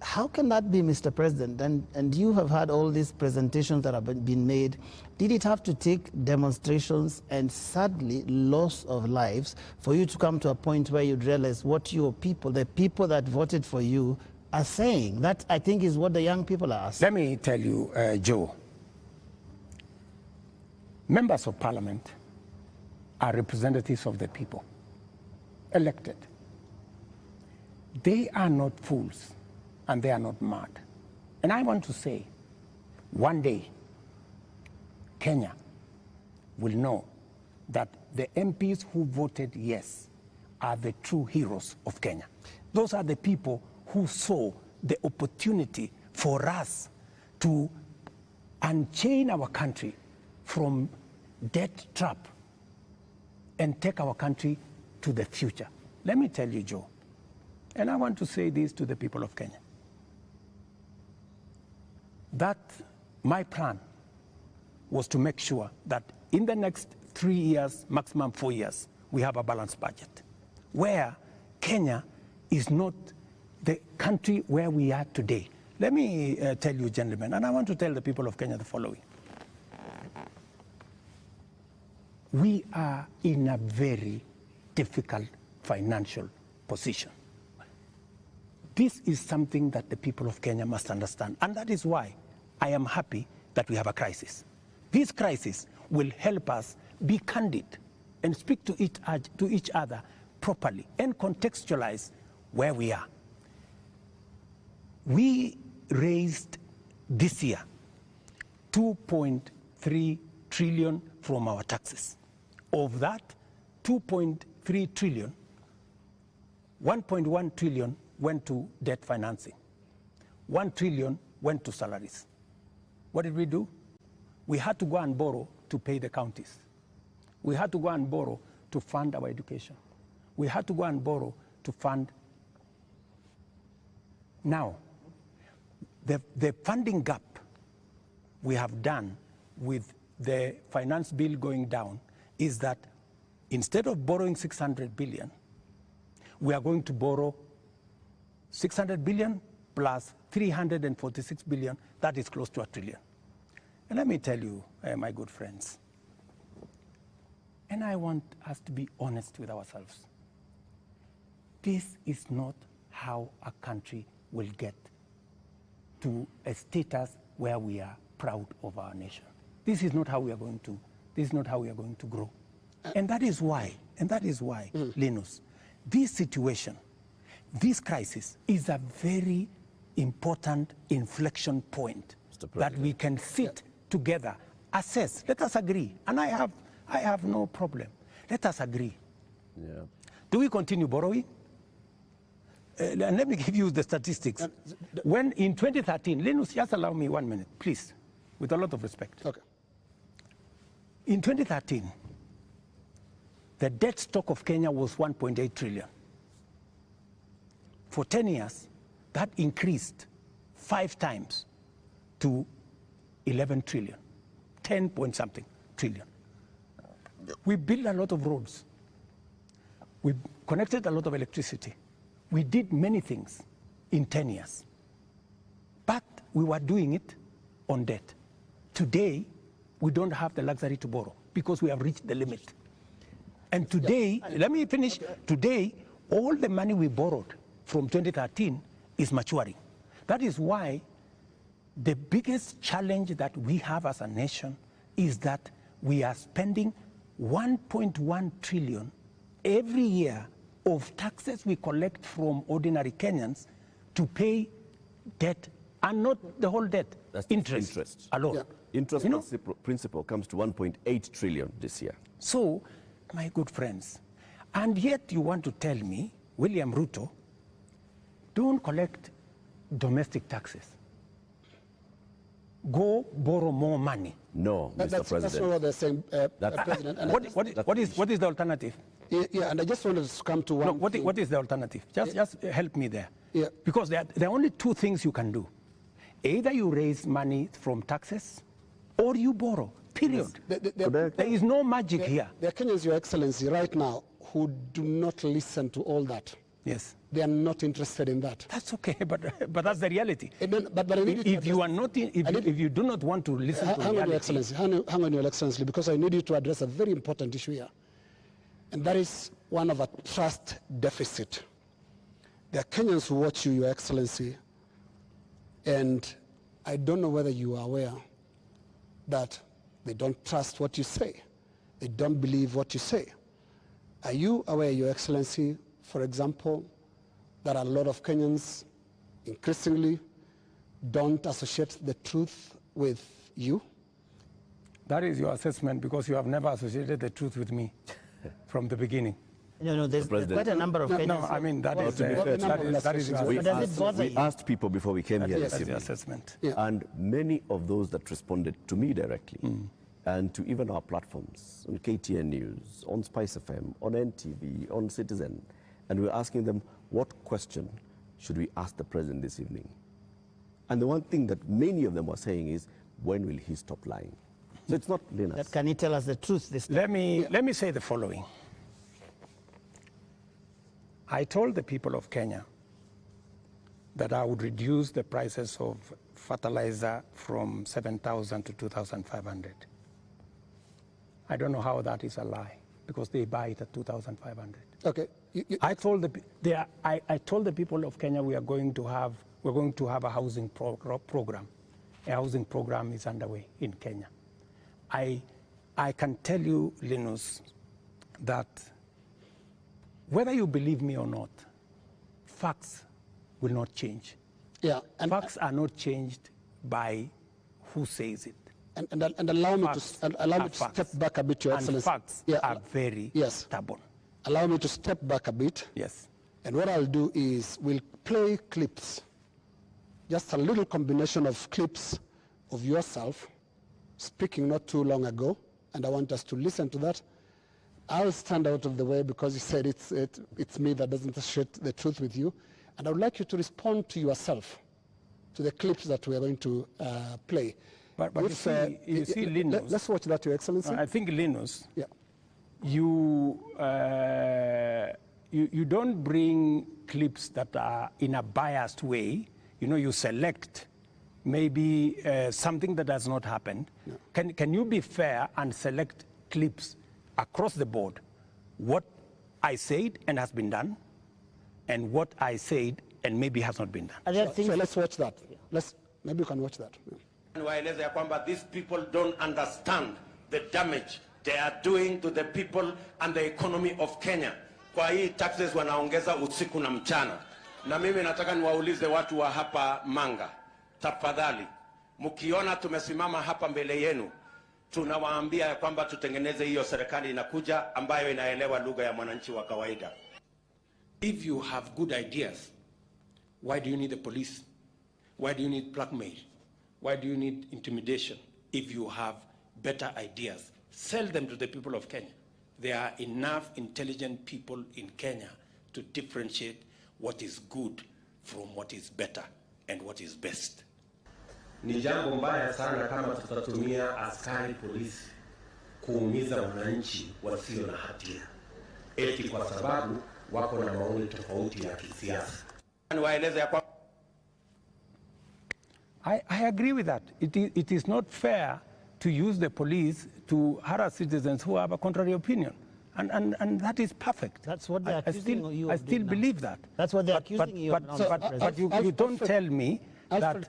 how can that be, Mr. President? And you have had all these presentations that have been made. Did it have to take demonstrations and sadly loss of lives for you to come to a point where you'd realize what your people, the people that voted for you, are saying? That, I think, is what the young people are asking. Let me tell you, Joe, members of parliament are representatives of the people, elected. They are not fools and they are not mad. And I want to say, one day, Kenya will know that the MPs who voted yes are the true heroes of Kenya. Those are the people who saw the opportunity for us to unchain our country from debt trap and take our country to the future. Let me tell you, Joe, and I want to say this to the people of Kenya, that my plan was to make sure that in the next 3 years, maximum 4 years, we have a balanced budget, where Kenya is not the country where we are today. Let me tell you, gentlemen, and I want to tell the people of Kenya the following. We are in a very difficult financial position. This is something that the people of Kenya must understand, and that is why I am happy that we have a crisis. This crisis will help us be candid and speak to each other properly and contextualize where we are. We raised this year 2.3 trillion from our taxes. Of that 2.3 trillion, 1.1 trillion went to debt financing. 1 trillion went to salaries. What did we do? We had to go and borrow to pay the counties. We had to go and borrow to fund our education. We had to go and borrow to fund. Now, the funding gap we have done with the finance bill going down is that instead of borrowing 600 billion, we are going to borrow 600 billion plus 346 billion, that is close to $1 trillion. And let me tell you, my good friends, and I want us to be honest with ourselves. This is not how a country will get to a status where we are proud of our nation. This is not how we are going to, this is not how we are going to grow. And that is why, Linus, this situation, this crisis is a very important inflection point that we can sit together, assess, let us agree. And I have no problem. Let us agree. Yeah. Do we continue borrowing? And let me give you the statistics. When in 2013, Linus, just allow me 1 minute, please, with a lot of respect. Okay. In 2013, the debt stock of Kenya was 1.8 trillion. For 10 years, that increased 5 times to 11 trillion, 10 point something trillion. We built a lot of roads. We connected a lot of electricity. We did many things in 10 years. But we were doing it on debt. Today, we don't have the luxury to borrow because we have reached the limit. And today, let me finish. Today, all the money we borrowed from 2013 is maturing. That is why the biggest challenge that we have as a nation is that we are spending 1.1 trillion every year of taxes we collect from ordinary Kenyans to pay debt, and not the whole debt. That's interest alone. Yeah. Interest principal comes to 1.8 trillion this year. So, my good friends, and yet you want to tell me, William Ruto, don't collect domestic taxes. Go borrow more money. No, Mr. President. That's not what they're saying, President. And What is the alternative? Yeah, and I just wanted to come to one. No, what is the alternative? Just help me there. Yeah. Because there are only two things you can do. Either you raise money from taxes or you borrow, period. There is no magic here. There are Kenyans, Your Excellency, right now who do not listen to all that. Yes. They are not interested in that. That's okay, but that's the reality. But I need If you are not, if you do not want to listen to reality. Your Excellency, hang on, Your Excellency, because I need you to address a very important issue here. And that is one of a trust deficit. There are Kenyans who watch you, Your Excellency, and I don't know whether you are aware that they don't trust what you say. They don't believe what you say. Are you aware, Your Excellency, for example, that a lot of Kenyans increasingly don't associate the truth with you? That is your assessment because you have never associated the truth with me from the beginning. No, there's quite a number of Kenyans. No, I mean, that is your We asked people before we came here this the evening. assessment. Yeah. And many of those that responded to me directly and to even our platforms, on KTN News, on Spice FM, on NTV, on Citizen, and we were asking them, what question should we ask the president this evening? And the one thing that many of them were saying is, when will he stop lying? So it's not Linus. Can he tell us the truth this time? Let me say the following. I told the people of Kenya that I would reduce the prices of fertilizer from 7,000 to 2,500. I don't know how that is a lie, because they buy it at 2,500. Okay. I told the people of Kenya we're going to have a housing program. A housing program is underway in Kenya. I can tell you, Linus, that whether you believe me or not, facts will not change. Yeah, and facts are not changed by who says it. And allow me to step back a bit, Your Excellency. And facts are very stubborn. Allow me to step back a bit. Yes. And what I'll do is we'll play clips, just a little combination of clips of yourself speaking not too long ago, and I want us to listen to that. I'll stand out of the way because you said it's me that doesn't associate the truth with you, and I would like you to respond to yourself, to the clips that we are going to play. But you see, Linus. Let's watch that, Your Excellency. I think, Linus, yeah. You don't bring clips that are in a biased way. you select maybe something that has not happened. No. Can you be fair and select clips across the board, what I said and has been done, and what I said and maybe has not been done? So let's watch that. Maybe you can watch that. Waeleza ya kwamba these people don't understand the damage they are doing to the people and the economy of Kenya. Kwa hii taxes wanaongeza usiku na mchana. Na mimi nataka niwaulize watu wa hapa Manga, tafadhali, mkiona tumesimama hapa mbele yenu, tunawaambia ya kwamba tutengeneze hiyo serikali inakuja ambayo inaelewa lugha ya mwananchi wa kawaida. If you have good ideas, why do you need the police? Why do you need blackmail? Why do you need intimidation? If you have better ideas, sell them to the people of Kenya. There are enough intelligent people in Kenya to differentiate what is good from what is better and what is best. Ni jambo mbaya sana kama tutatumia askari polisi kuumiza wananchi wasio na hatia, eti kwa sababu wako na maoni tofauti ya kisiasa. I agree with that. It is not fair to use the police to harass citizens who have a contrary opinion. And that is perfect. That's what they're accusing you of. I still believe that. That's what they're accusing you of. But you don't tell me that...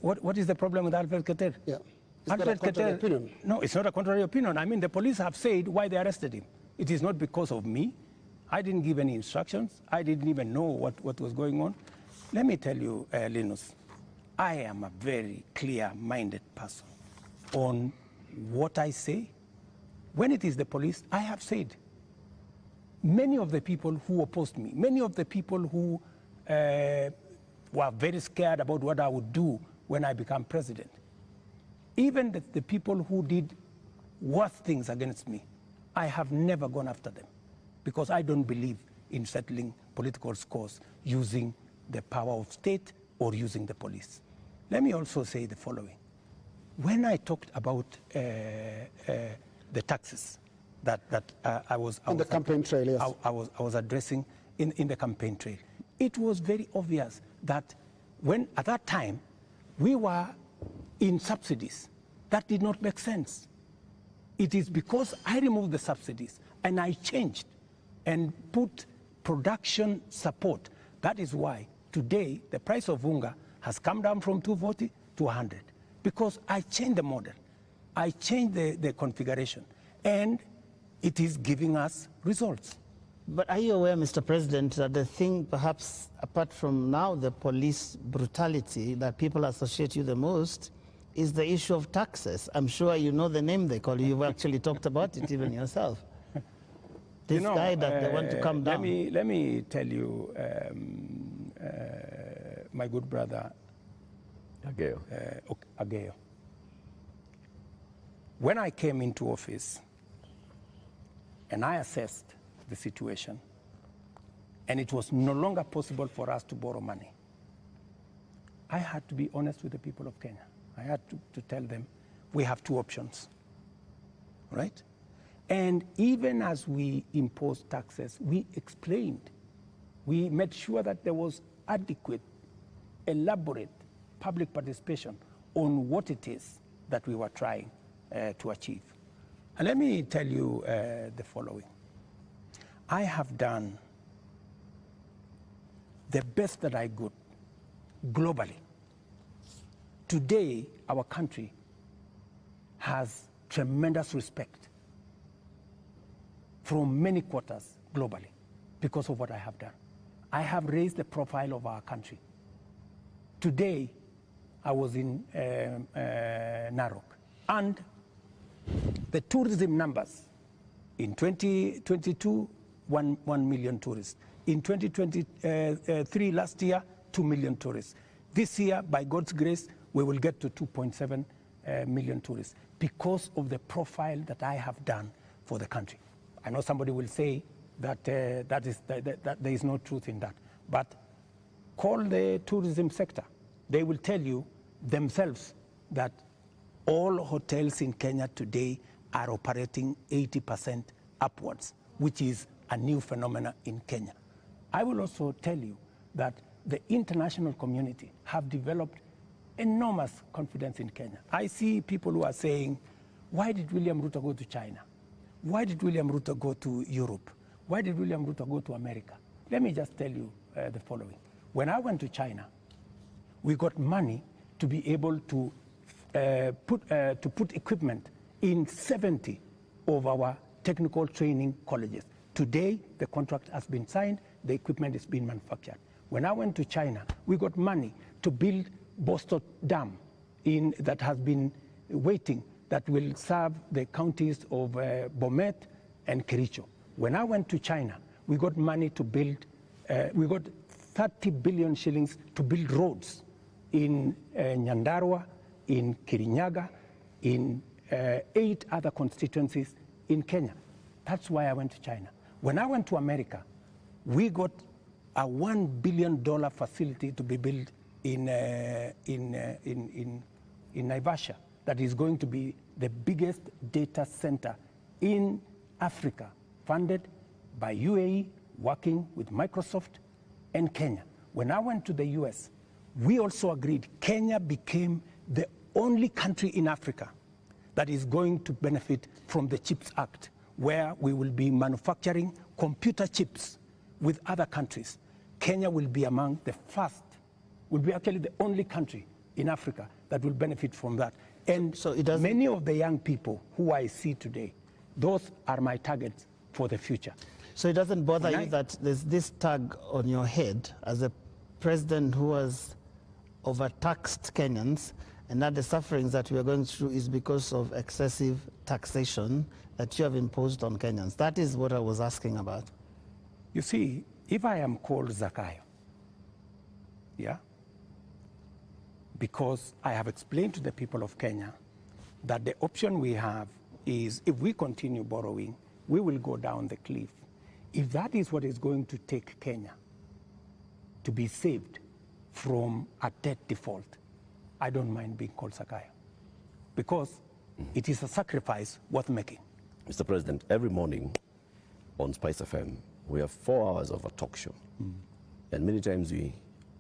What is the problem with Alfred Keter? Yeah. Is that a contrary opinion? No, it's not a contrary opinion. I mean, the police have said why they arrested him. It is not because of me. I didn't give any instructions. I didn't even know what was going on. Let me tell you, Linus, I am a very clear-minded person on what I say. When it is the police, I have said, many of the people who opposed me, many of the people who were very scared about what I would do when I become president, even the people who did worse things against me, I have never gone after them because I don't believe in settling political scores using the power of state or using the police. Let me also say the following. When I talked about the taxes that I was addressing in the campaign trail, it was very obvious that when at that time we were in subsidies, that did not make sense. It is because I removed the subsidies and I changed and put production support. That is why today the price of unga has come down from 240 to 100. Because I changed the model, I changed the configuration, and it is giving us results. But are you aware, Mr. President, that the thing, perhaps apart from now the police brutality that people associate you the most, is the issue of taxes? I'm sure you know the name they call you. You've actually talked about it even yourself. This guy that they want to come down. Let me tell you, my good brother, Ageo. When I came into office and I assessed the situation, and it was no longer possible for us to borrow money, I had to be honest with the people of Kenya. I had to tell them we have two options, right? And even as we imposed taxes, we explained, we made sure that there was adequate, elaborate public participation on what it is that we were trying to achieve. And let me tell you the following. I have done the best that I could globally. Today, our country has tremendous respect from many quarters globally because of what I have done. I have raised the profile of our country. Today, I was in Narok, and the tourism numbers in 2022, 1 million tourists. In 2023, last year, 2 million tourists. This year, by God's grace, we will get to 2.7 million tourists because of the profile that I have done for the country. I know somebody will say that, that there is no truth in that, but call the tourism sector. They will tell you themselves that all hotels in Kenya today are operating 80% upwards, which is a new phenomenon in Kenya. I will also tell you that the international community have developed enormous confidence in Kenya. I see people who are saying, why did William Ruto go to China? Why did William Ruto go to Europe? Why did William Ruto go to America? Let me just tell you the following. When I went to China, we got money to be able to put equipment in 70 of our technical training colleges. Today, the contract has been signed, the equipment is being manufactured. When I went to China, we got money to build Bostock Dam that has been waiting, that will serve the counties of Bomet and Kericho. When I went to China, we got money to build, we got 30 billion shillings to build roads in Nyandarua, in Kirinyaga, in 8 other constituencies in Kenya. That's why I went to China. When I went to America, we got a $1 billion facility to be built in Naivasha that is going to be the biggest data center in Africa, funded by UAE, working with Microsoft and Kenya. When I went to the US, we also agreed Kenya became the only country in Africa that is going to benefit from the CHIPS Act, where we will be manufacturing computer chips with other countries. Kenya will be among the first, will be actually the only country in Africa that will benefit from that. And so many of the young people who I see today, those are my targets for the future. So it doesn't bother you that there's this tag on your head as a president who has overtaxed Kenyans, and that the sufferings that we are going through is because of excessive taxation that you have imposed on Kenyans? That is what I was asking about. You see, if I am called Zakayo, yeah, because I have explained to the people of Kenya that the option we have is, if we continue borrowing, we will go down the cliff. If that is what is going to take Kenya to be saved from a debt default, I don't mind being called Zakayo, because it is a sacrifice worth making. Mr. President, every morning on Spice FM, we have 4 hours of a talk show. And many times we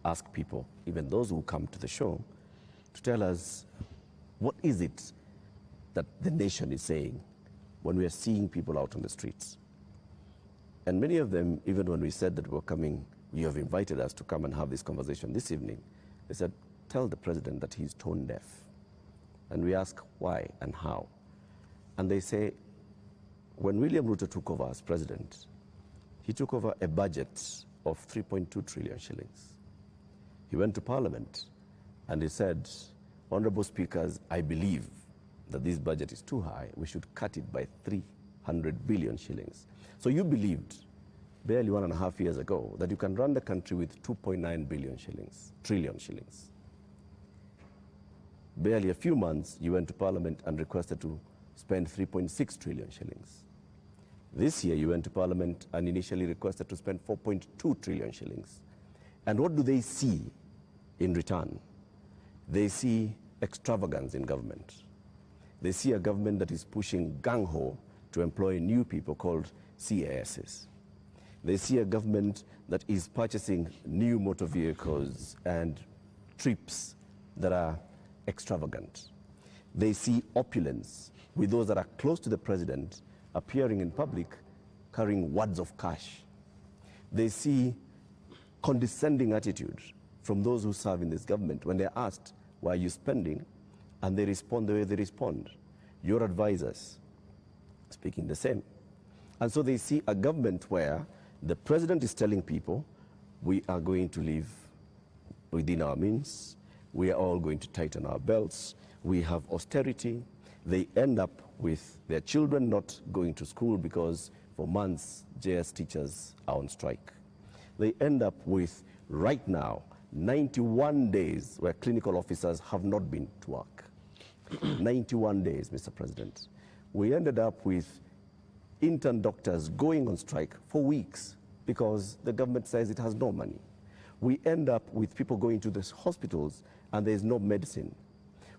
ask people, even those who come to the show, to tell us what is it that the nation is saying when we are seeing people out on the streets. And many of them, even when we said that we were coming, you have invited us to come and have this conversation this evening, they said, tell the president that he's tone deaf. And we ask why and how. And they say, when William Ruto took over as president, he took over a budget of 3.2 trillion shillings. He went to Parliament and he said, Honorable Speakers, I believe that this budget is too high. We should cut it by 300 billion shillings. So you believed barely 1.5 years ago that you can run the country with 2.9 trillion shillings. Barely a few months, you went to Parliament and requested to spend 3.6 trillion shillings. This year, you went to Parliament and initially requested to spend 4.2 trillion shillings. And what do they see in return? They see extravagance in government. They see a government that is pushing gung-ho to employ new people called CASs. They see a government that is purchasing new motor vehicles and trips that are extravagant. They see opulence with those that are close to the president appearing in public carrying wads of cash. They see condescending attitude from those who serve in this government when they're asked, why are you spending? And they respond the way they respond. Your advisors speaking the same. And so they see a government where the president is telling people, we are going to live within our means, we are all going to tighten our belts, we have austerity. They end up with their children not going to school because for months JS teachers are on strike. They end up with, right now, 91 days where clinical officers have not been to work. 91 days, Mr. President. We ended up with intern doctors going on strike for weeks because the government says it has no money. We end up with people going to the hospitals and there's no medicine.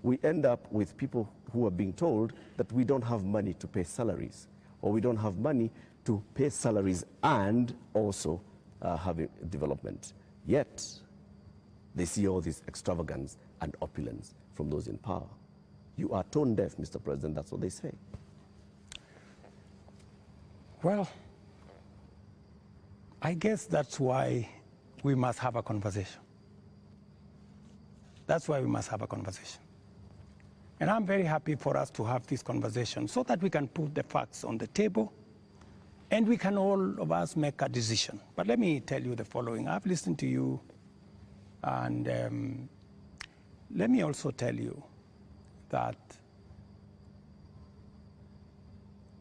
We end up with people who are being told that we don't have money to pay salaries, or we don't have money to pay salaries and also having development. Yet, they see all this extravagance and opulence from those in power. You are tone deaf, Mr. President, that's what they say. Well, I guess that's why we must have a conversation. That's why we must have a conversation. And I'm very happy for us to have this conversation so that we can put the facts on the table and we can all of us make a decision. But let me tell you the following. I've listened to you, and let me also tell you that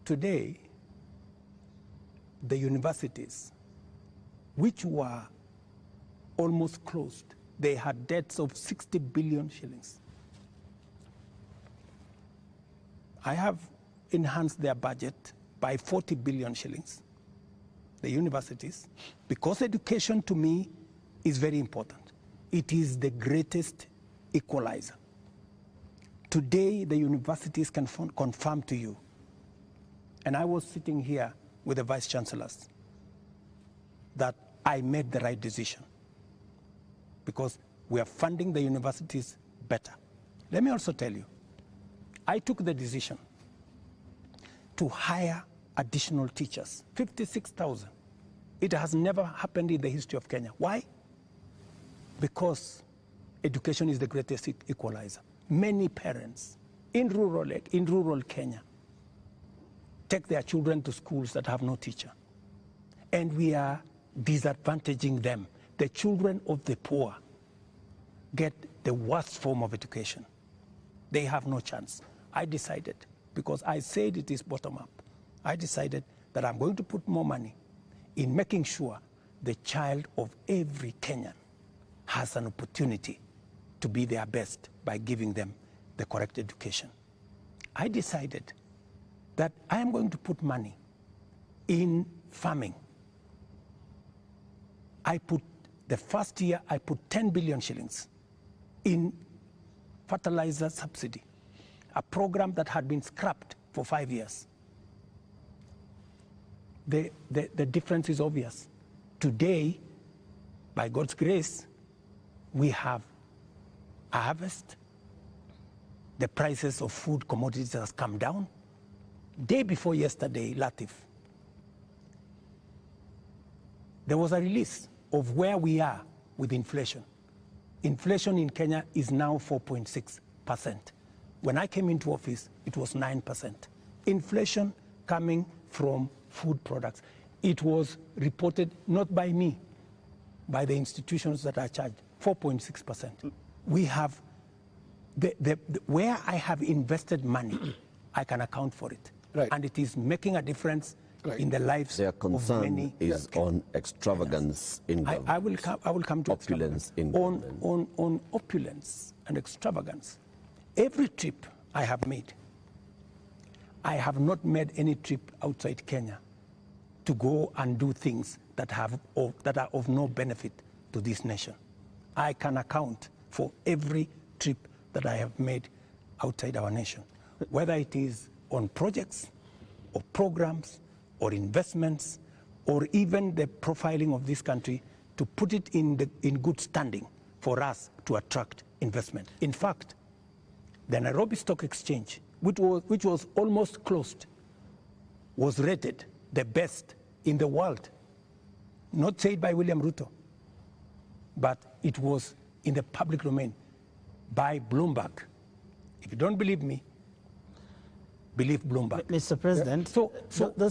today, the universities, which were almost closed, they had debts of 60 billion shillings. I have enhanced their budget by 40 billion shillings, the universities, because education to me is very important. It is the greatest equalizer. Today, the universities can confirm to you, and I was sitting here with the vice chancellors, that I made the right decision because we are funding the universities better. Let me also tell you, I took the decision to hire additional teachers, 56,000. It has never happened in the history of Kenya. Why? Because education is the greatest equalizer. Many parents in rural Kenya take their children to schools that have no teacher. And we are disadvantaging them. The children of the poor get the worst form of education. They have no chance. I decided, because I said it is bottom up, I decided that I'm going to put more money in making sure the child of every Kenyan has an opportunity to be their best by giving them the correct education. I decided that I am going to put money in farming. The first year, I put 10 billion shillings in fertilizer subsidy, a program that had been scrapped for 5 years. The difference is obvious. Today, by God's grace, we have a harvest. The prices of food commodities has come down. Day before yesterday, Latif, there was a release of where we are with inflation. Inflation in Kenya is now 4.6%. When I came into office, it was 9%. Inflation coming from food products. It was reported not by me, by the institutions that are charged, 4.6%. We have, where I have invested money, I can account for it. Right. And it is making a difference in the lives Their of many. concern is on extravagance in government. I will come to opulence in on opulence and extravagance. Every trip I have made, I have not made any trip outside Kenya to go and do things that are of no benefit to this nation. I can account for every trip that I have made outside our nation, whether it is on projects or programs or investments or even the profiling of this country to put it in good standing for us to attract investment. In fact, the Nairobi Stock Exchange, which was almost closed, was rated the best in the world. Not said by William Ruto, but it was in the public domain by Bloomberg. If you don't believe me, believe Bloomberg. Mr. President, So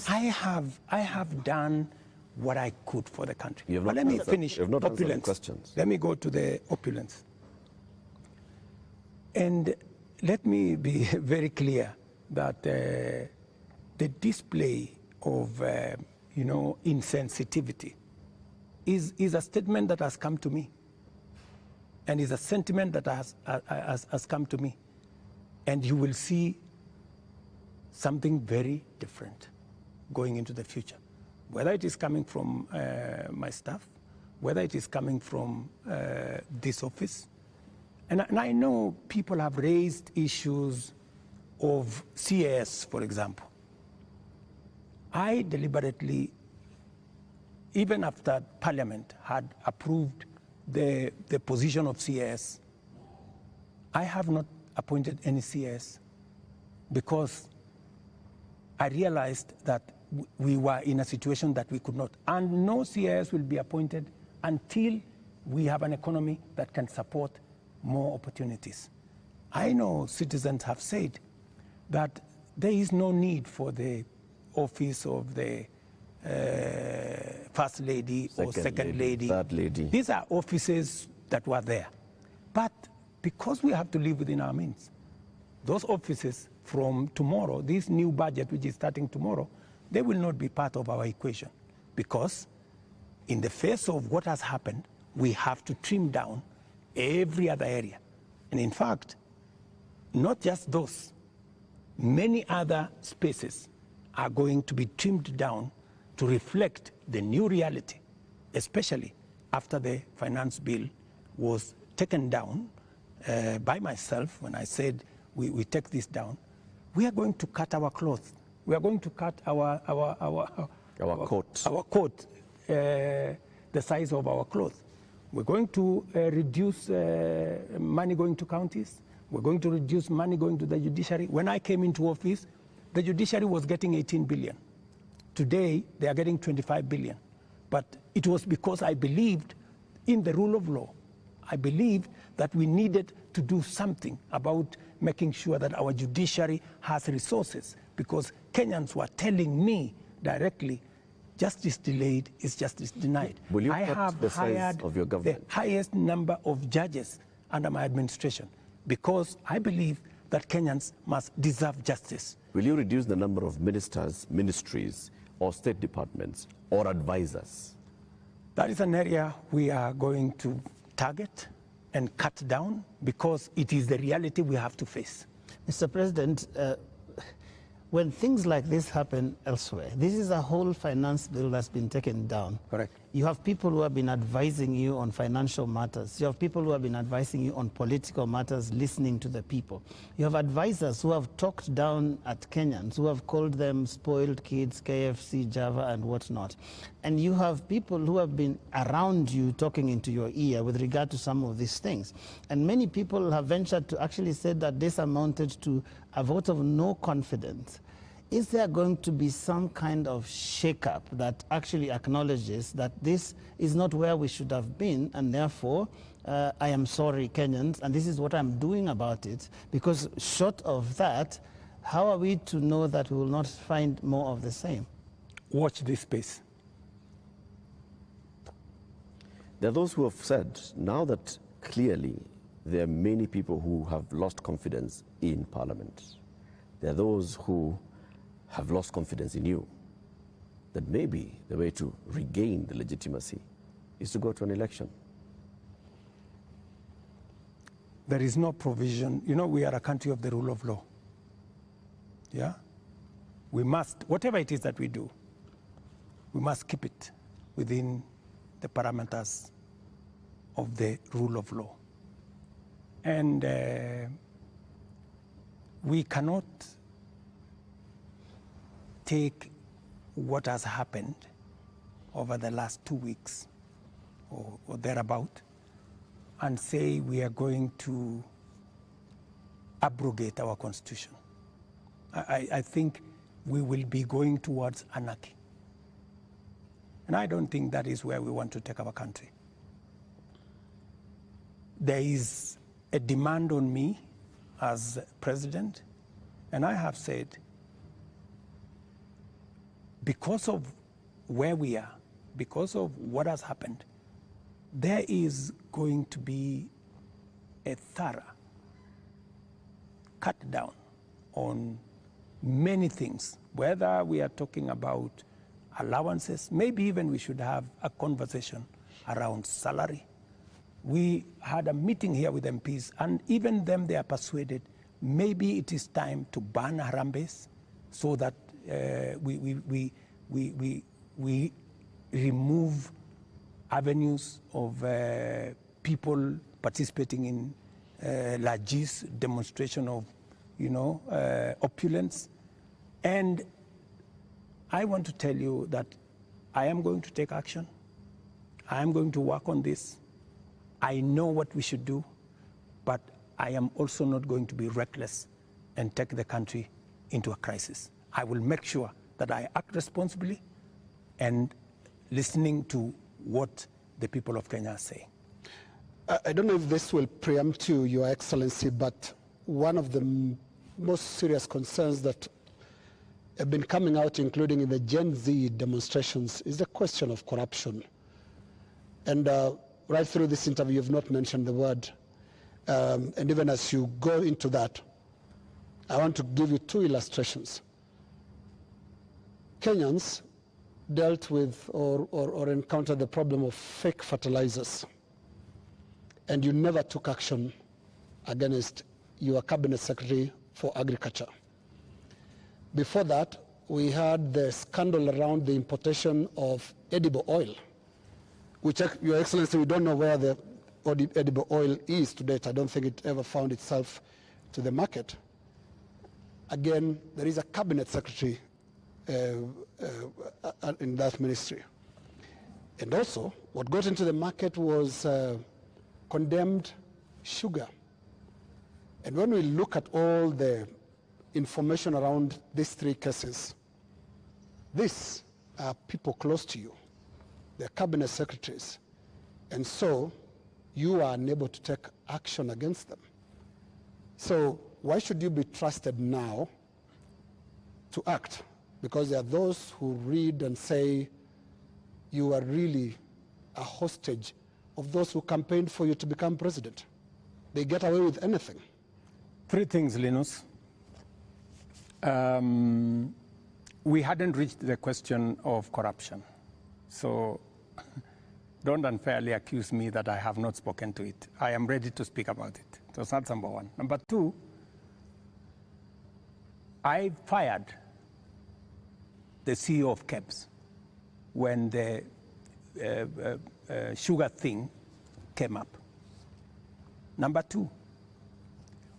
I have done what I could for the country. But let me finish opulence. Questions. Let me go to the opulence. And let me be very clear that the display of insensitivity is a statement that has come to me, and is a sentiment that has come to me, and you will see something very different going into the future, whether it is coming from my staff, whether it is coming from this office. And I know people have raised issues of CAS, for example. I deliberately even after Parliament had approved the position of CS, I have not appointed any CS because I realized that we were in a situation that we could not. And no CS will be appointed until we have an economy that can support more opportunities. I know citizens have said that there is no need for the office of the First Lady or Second Lady. Third Lady. These are offices that were there. But because we have to live within our means, those offices from tomorrow, this new budget which is starting tomorrow, they will not be part of our equation because in the face of what has happened, we have to trim down every other area. And in fact, not just those, many other spaces are going to be trimmed down to reflect the new reality, especially after the finance bill was taken down by myself when I said we take this down. We are going to cut our clothes. We are going to cut our coat, the size of our clothes. We're going to reduce money going to counties. We're going to reduce money going to the judiciary. When I came into office, the judiciary was getting 18 billion. Today, they are getting 25 billion. But it was because I believed in the rule of law. I believed that we needed to do something about making sure that our judiciary has resources, because Kenyans were telling me directly, justice delayed is justice denied. Will you I cut have the size hired of your government? the highest number of judges under my administration because I believe that Kenyans must deserve justice. Will you reduce the number of ministers, ministries, or state departments, or advisors? That is an area we are going to target and cut down because it is the reality we have to face. Mr. President, when things like this happen elsewhere, this is a whole finance bill that's been taken down. Correct. You have people who have been advising you on financial matters. You have people who have been advising you on political matters, listening to the people. You have advisors who have talked down at Kenyans, who have called them spoiled kids, KFC, Java, and whatnot. And you have people who have been around you talking into your ear with regard to some of these things. And many people have ventured to actually say that this amounted to a vote of no confidence. Is there going to be some kind of shake-up that actually acknowledges that this is not where we should have been, and therefore, I am sorry, Kenyans, and this is what I'm doing about it? Because short of that, how are we to know that we will not find more of the same? Watch this space. There are those who have said, now that clearly there are many people who have lost confidence in Parliament, there are those who have lost confidence in you, that maybe the way to regain the legitimacy is to go to an election. There is no provision. You know, we are a country of the rule of law. Yeah? We must, whatever it is that we do, we must keep it within the parameters of the rule of law. And we cannot take what has happened over the last 2 weeks or thereabout and say we are going to abrogate our constitution. I think we will be going towards anarchy. And I don't think that is where we want to take our country. There is a demand on me as president, and I have said, because of where we are, because of what has happened, there is going to be a thorough cut down on many things, whether we are talking about allowances, maybe even we should have a conversation around salary. We had a meeting here with MPs, and even them, they are persuaded maybe it is time to ban Harambes so that we remove avenues of people participating in largesse, demonstration of, opulence. And I want to tell you that I am going to take action. I am going to work on this. I know what we should do, but I am also not going to be reckless and take the country into a crisis. I will make sure that I act responsibly and listening to what the people of Kenya are saying. I don't know if this will preempt you, Your Excellency, but one of the most serious concerns that have been coming out, including in the Gen Z demonstrations, is the question of corruption. And right through this interview, you've not mentioned the word. And even as you go into that, I want to give you two illustrations. Kenyans dealt with or encountered the problem of fake fertilizers, and you never took action against your cabinet secretary for agriculture. Before that, we had the scandal around the importation of edible oil, which, Your Excellency, we don't know where the edible oil is to date. I don't think it ever found itself to the market. Again, there is a cabinet secretary in that ministry. And also, what got into the market was condemned sugar. And when we look at all the information around these three cases, these are people close to you. They're cabinet secretaries. And so you are unable to take action against them. So why should you be trusted now to act? Because there are those who read and say you are really a hostage of those who campaigned for you to become president. They get away with anything. Three things, Linus. We hadn't reached the question of corruption. So don't unfairly accuse me that I have not spoken to it. I am ready to speak about it. So that's number one. Number two, I fired the CEO of KEBS when the sugar thing came up. Number two,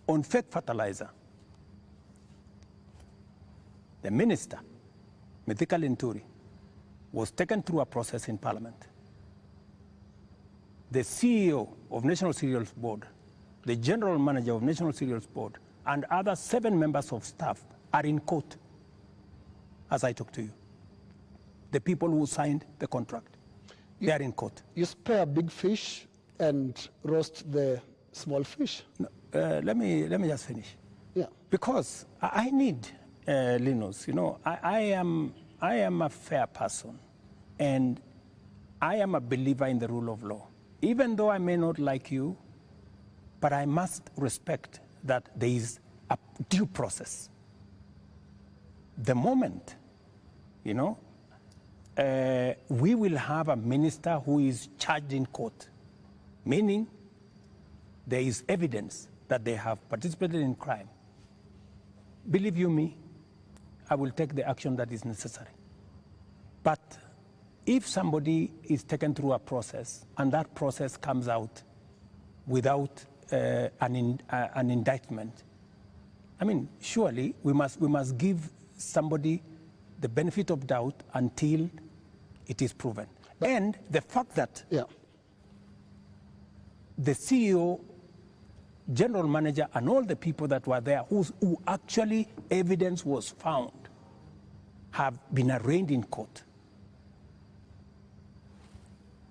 on fake fertilizer, the minister, Mithika Linturi, was taken through a process in Parliament. The CEO of National Cereals Board, the general manager of National Cereals Board, and other 7 members of staff are in court as I talk to you. The people who signed the contract, they are in court. You spare big fish and roast the small fish. No, let me just finish. Yeah. Because I need, Linus, you know, I am a fair person, and I am a believer in the rule of law. Even though I may not like you, but I must respect that there is a due process. The moment, you know, we will have a minister who is charged in court, meaning there is evidence that they have participated in crime. Believe you me, I will take the action that is necessary. But if somebody is taken through a process and that process comes out without an indictment, I mean, surely we must give somebody the benefit of doubt until it is proven. But and the fact that the CEO, general manager, and all the people that were there who actually evidence was found have been arraigned in court.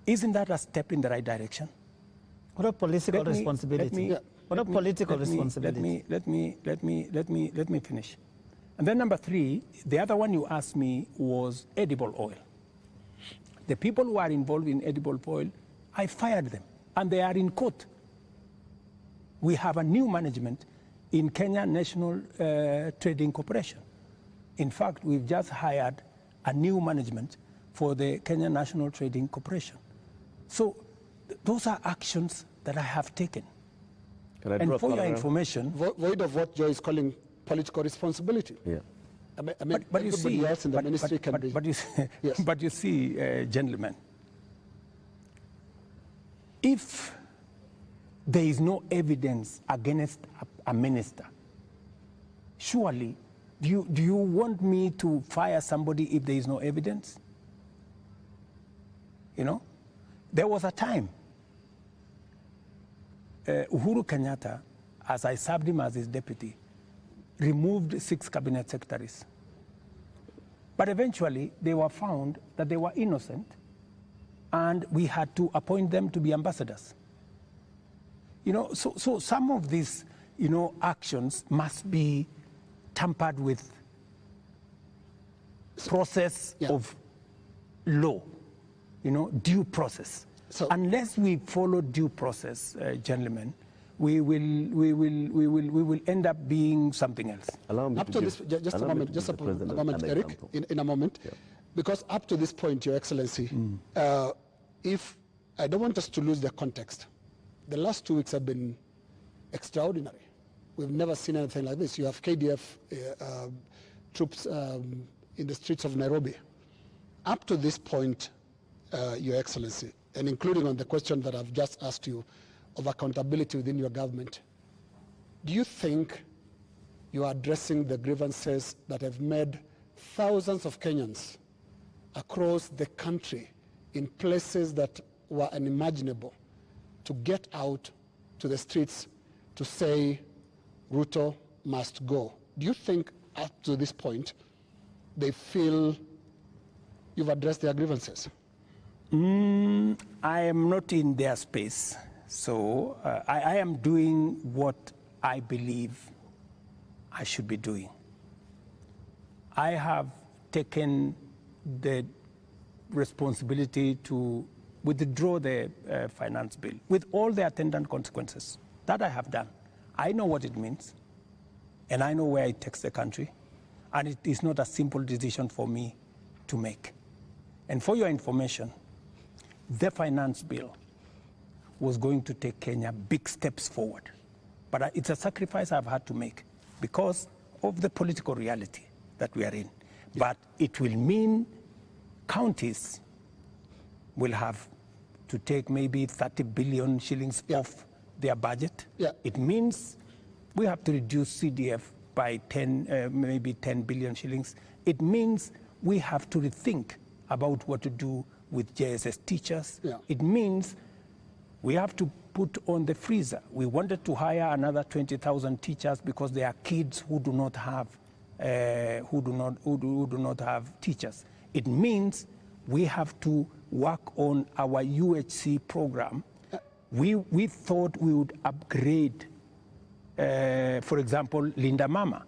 Isn't that a step in the right direction? What a political responsibility. What a political responsibility. Let me finish. And then number 3, the other one you asked me was edible oil. The people who are involved in edible oil, I fired them, and they are in court. We have a new management in Kenya National Trading Corporation. In fact, we've just hired a new management for the Kenya National Trading Corporation. So those are actions that I have taken. And for your information, void of what Joe is calling political responsibility. Yeah. I mean, but you see, else in the ministry can be. But you see, yes. But you see, gentlemen, if there is no evidence against a minister, surely, do you want me to fire somebody if there is no evidence? You know, there was a time Uhuru Kenyatta, as I served him as his deputy, removed 6 cabinet secretaries. But eventually, they were found that they were innocent, and we had to appoint them to be ambassadors. You know, so some of these, you know, actions must be tampered with process of law, you know, due process. So unless we follow due process, gentlemen, we will end up being something else. Up to this, just a moment, Eric, in a moment, because up to this point, Your Excellency, if I don't want us to lose the context, the last 2 weeks have been extraordinary. We've never seen anything like this. You have KDF troops in the streets of Nairobi. Up to this point, Your Excellency, and including on the question that I've just asked you of accountability within your government, do you think you are addressing the grievances that have made thousands of Kenyans across the country in places that were unimaginable to get out to the streets to say Ruto must go? Do you think up to this point they feel you've addressed their grievances? I am not in their space, so I am doing what I believe I should be doing. I have taken the responsibility to withdraw the finance bill with all the attendant consequences. That I have done. I know what it means, and I know where it takes the country, and it is not a simple decision for me to make. And for your information, the finance bill was going to take Kenya big steps forward. But it's a sacrifice I've had to make because of the political reality that we are in. But it will mean counties will have to take maybe 30 billion shillings off their budget. It means we have to reduce CDF by maybe 10 billion shillings. It means we have to rethink about what to do with JSS teachers. It means we have to put on the freezer. We wanted to hire another 20,000 teachers because there are kids who do not have teachers. It means we have to work on our UHC program. We thought we would upgrade, for example, Linda Mama.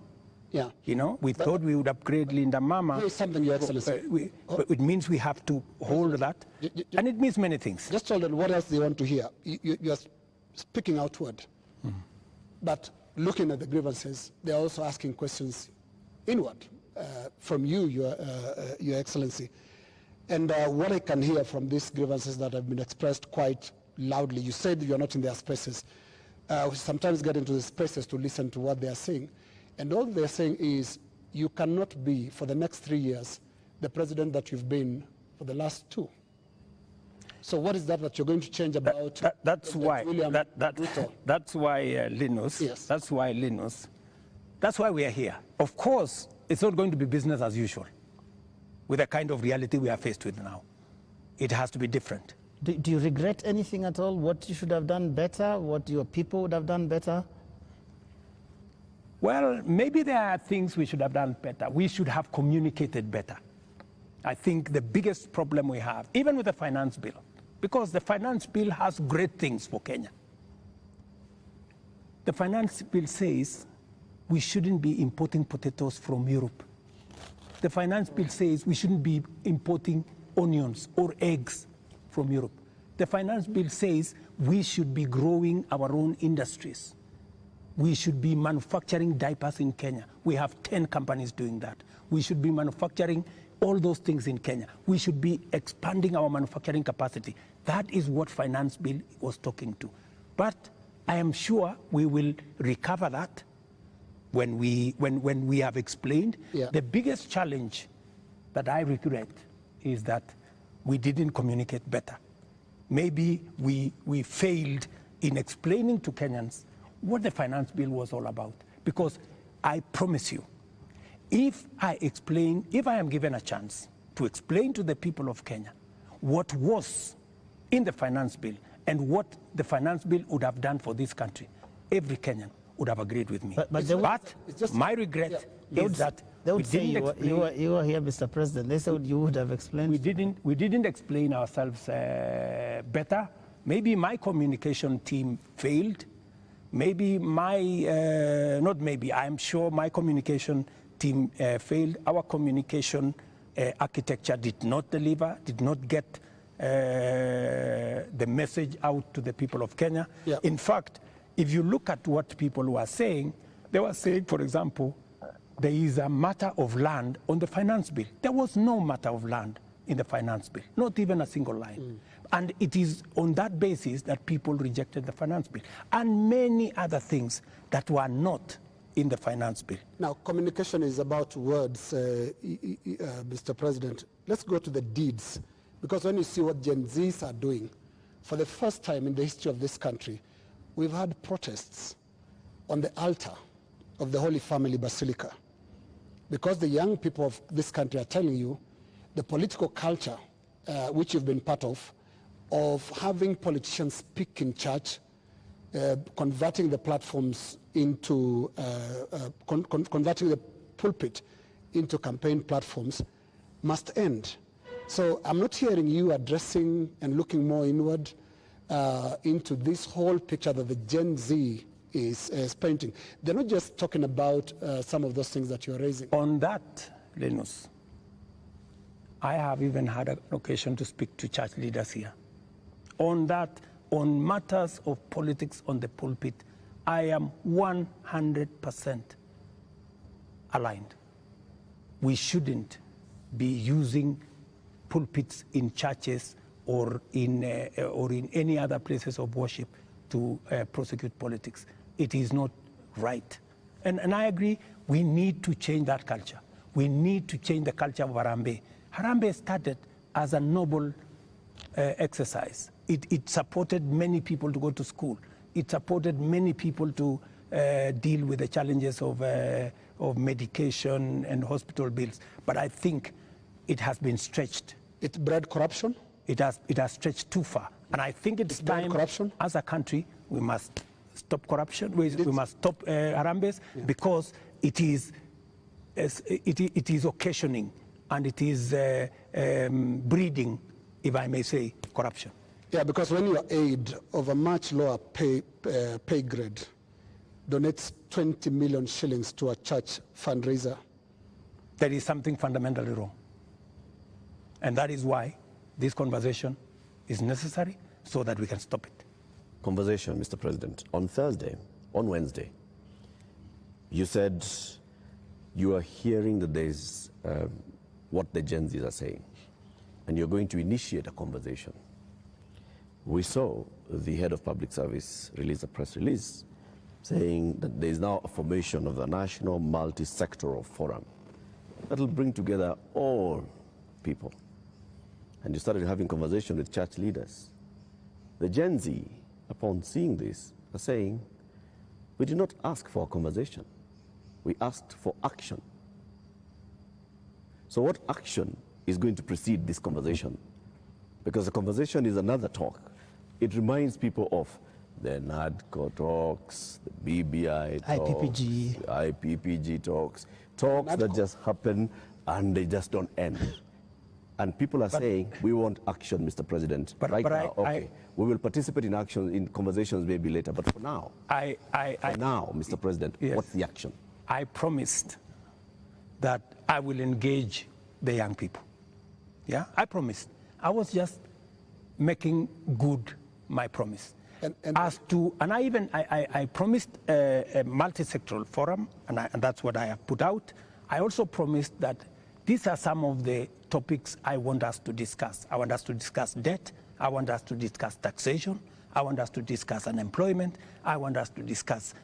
You know, we thought we would upgrade Linda Mama. Here's something, Your Excellency. But it means we have to hold that, and it means many things. Just hold on, what else do you want to hear? You are speaking outward, but looking at the grievances, they're also asking questions inward from you, Your Excellency. And what I can hear from these grievances that have been expressed quite loudly, you said you're not in their spaces. We sometimes get into the spaces to listen to what they're saying. And all they're saying is, you cannot be, for the next 3 years, the president that you've been for the last 2. So what is that you're going to change about? That's why Linus, that's why we are here. Of course, it's not going to be business as usual with the kind of reality we are faced with now. It has to be different. Do you regret anything at all? What you should have done better? What your people would have done better? Well, maybe there are things we should have done better. We should have communicated better. I think the biggest problem we have, even with the finance bill, because the finance bill has great things for Kenya. The finance bill says we shouldn't be importing potatoes from Europe. The finance bill says we shouldn't be importing onions or eggs from Europe. The finance bill says we should be growing our own industries. We should be manufacturing diapers in Kenya. We have 10 companies doing that. We should be manufacturing all those things in Kenya. We should be expanding our manufacturing capacity. That is what finance bill was talking to. But I am sure we will recover that when we have explained. The biggest challenge that I regret is that we didn't communicate better. Maybe we failed in explaining to Kenyans what the finance bill was all about. Because I promise you, if I am given a chance to explain to the people of Kenya what was in the finance bill and what the finance bill would have done for this country, every Kenyan would have agreed with me. But my regret is that they would say you were here, Mr. President. They said you would have explained. We didn't explain ourselves better. Maybe my communication team failed. Maybe not maybe, I'm sure my communication team failed. Our communication architecture did not deliver, did not get the message out to the people of Kenya. Yeah. In fact, if you look at what people were saying, they were saying, for example, there is a matter of land on the finance bill. There was no matter of land in the finance bill, not even a single line. And it is on that basis that people rejected the finance bill and many other things that were not in the finance bill. Now, communication is about words, Mr. President. Let's go to the deeds, because when you see what Gen Zs are doing, for the first time in the history of this country, we've had protests on the altar of the Holy Family Basilica, because the young people of this country are telling you the political culture, which you've been part of having politicians speak in church, converting the platforms into, converting the pulpit into campaign platforms, must end. So I'm not hearing you addressing and looking more inward into this whole picture that the Gen Z is painting. They're not just talking about some of those things that you're raising. On that, Linus, I have even had an occasion to speak to church leaders here. On that, on matters of politics on the pulpit, I am 100% aligned. We shouldn't be using pulpits in churches or in any other places of worship to prosecute politics. It is not right. And I agree, we need to change that culture. We need to change the culture of Harambee. Harambee started as a noble exercise. It supported many people to go to school. It supported many people to deal with the challenges of medication and hospital bills. But I think it has been stretched. It bred corruption? It has stretched too far. And I think it's time, as a country, we must stop corruption. We must stop Harambees, because it is occasioning and it is breeding, if I may say, corruption. Yeah, because when your aid of a much lower pay grade donates 20 million shillings to a church fundraiser, there is something fundamentally wrong. And that is why this conversation is necessary, so that we can stop it. Conversation, Mr. President. On Wednesday, you said you are hearing that there's what the Gen Zs are saying, and you're going to initiate a conversation. We saw the head of public service release a press release saying that there is now a formation of the National Multi-sectoral Forum that will bring together all people. And you started having conversation with church leaders. The Gen Z, upon seeing this, are saying, we did not ask for a conversation. We asked for action. So what action is going to precede this conversation? Because the conversation is another talk. It reminds people of the NADCO talks, the BBI talks, IPPG talks that just happen and they just don't end. And people are saying, we want action, Mr. President. But right now, we will participate in action, in conversations maybe later. But for now, Mr. President, yes, what's the action? I promised that I will engage the young people. Yeah, I promised. I was just making good my promise. And I promised a multi-sectoral forum, and that's what I have put out. I also promised that these are some of the topics I want us to discuss. I want us to discuss debt. I want us to discuss taxation. I want us to discuss unemployment. I want us to discuss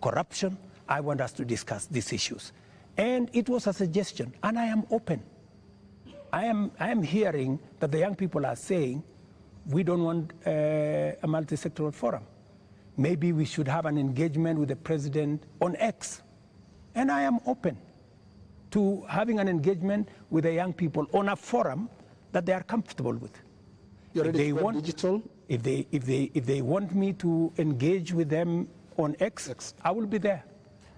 corruption. I want us to discuss these issues. And it was a suggestion, and I am open. I am hearing that the young people are saying, we don't want a multi-sectoral forum. Maybe we should have an engagement with the president on X. And I am open to having an engagement with the young people on a forum that they are comfortable with. You're ready to go digital? If they want me to engage with them on X, I will be there.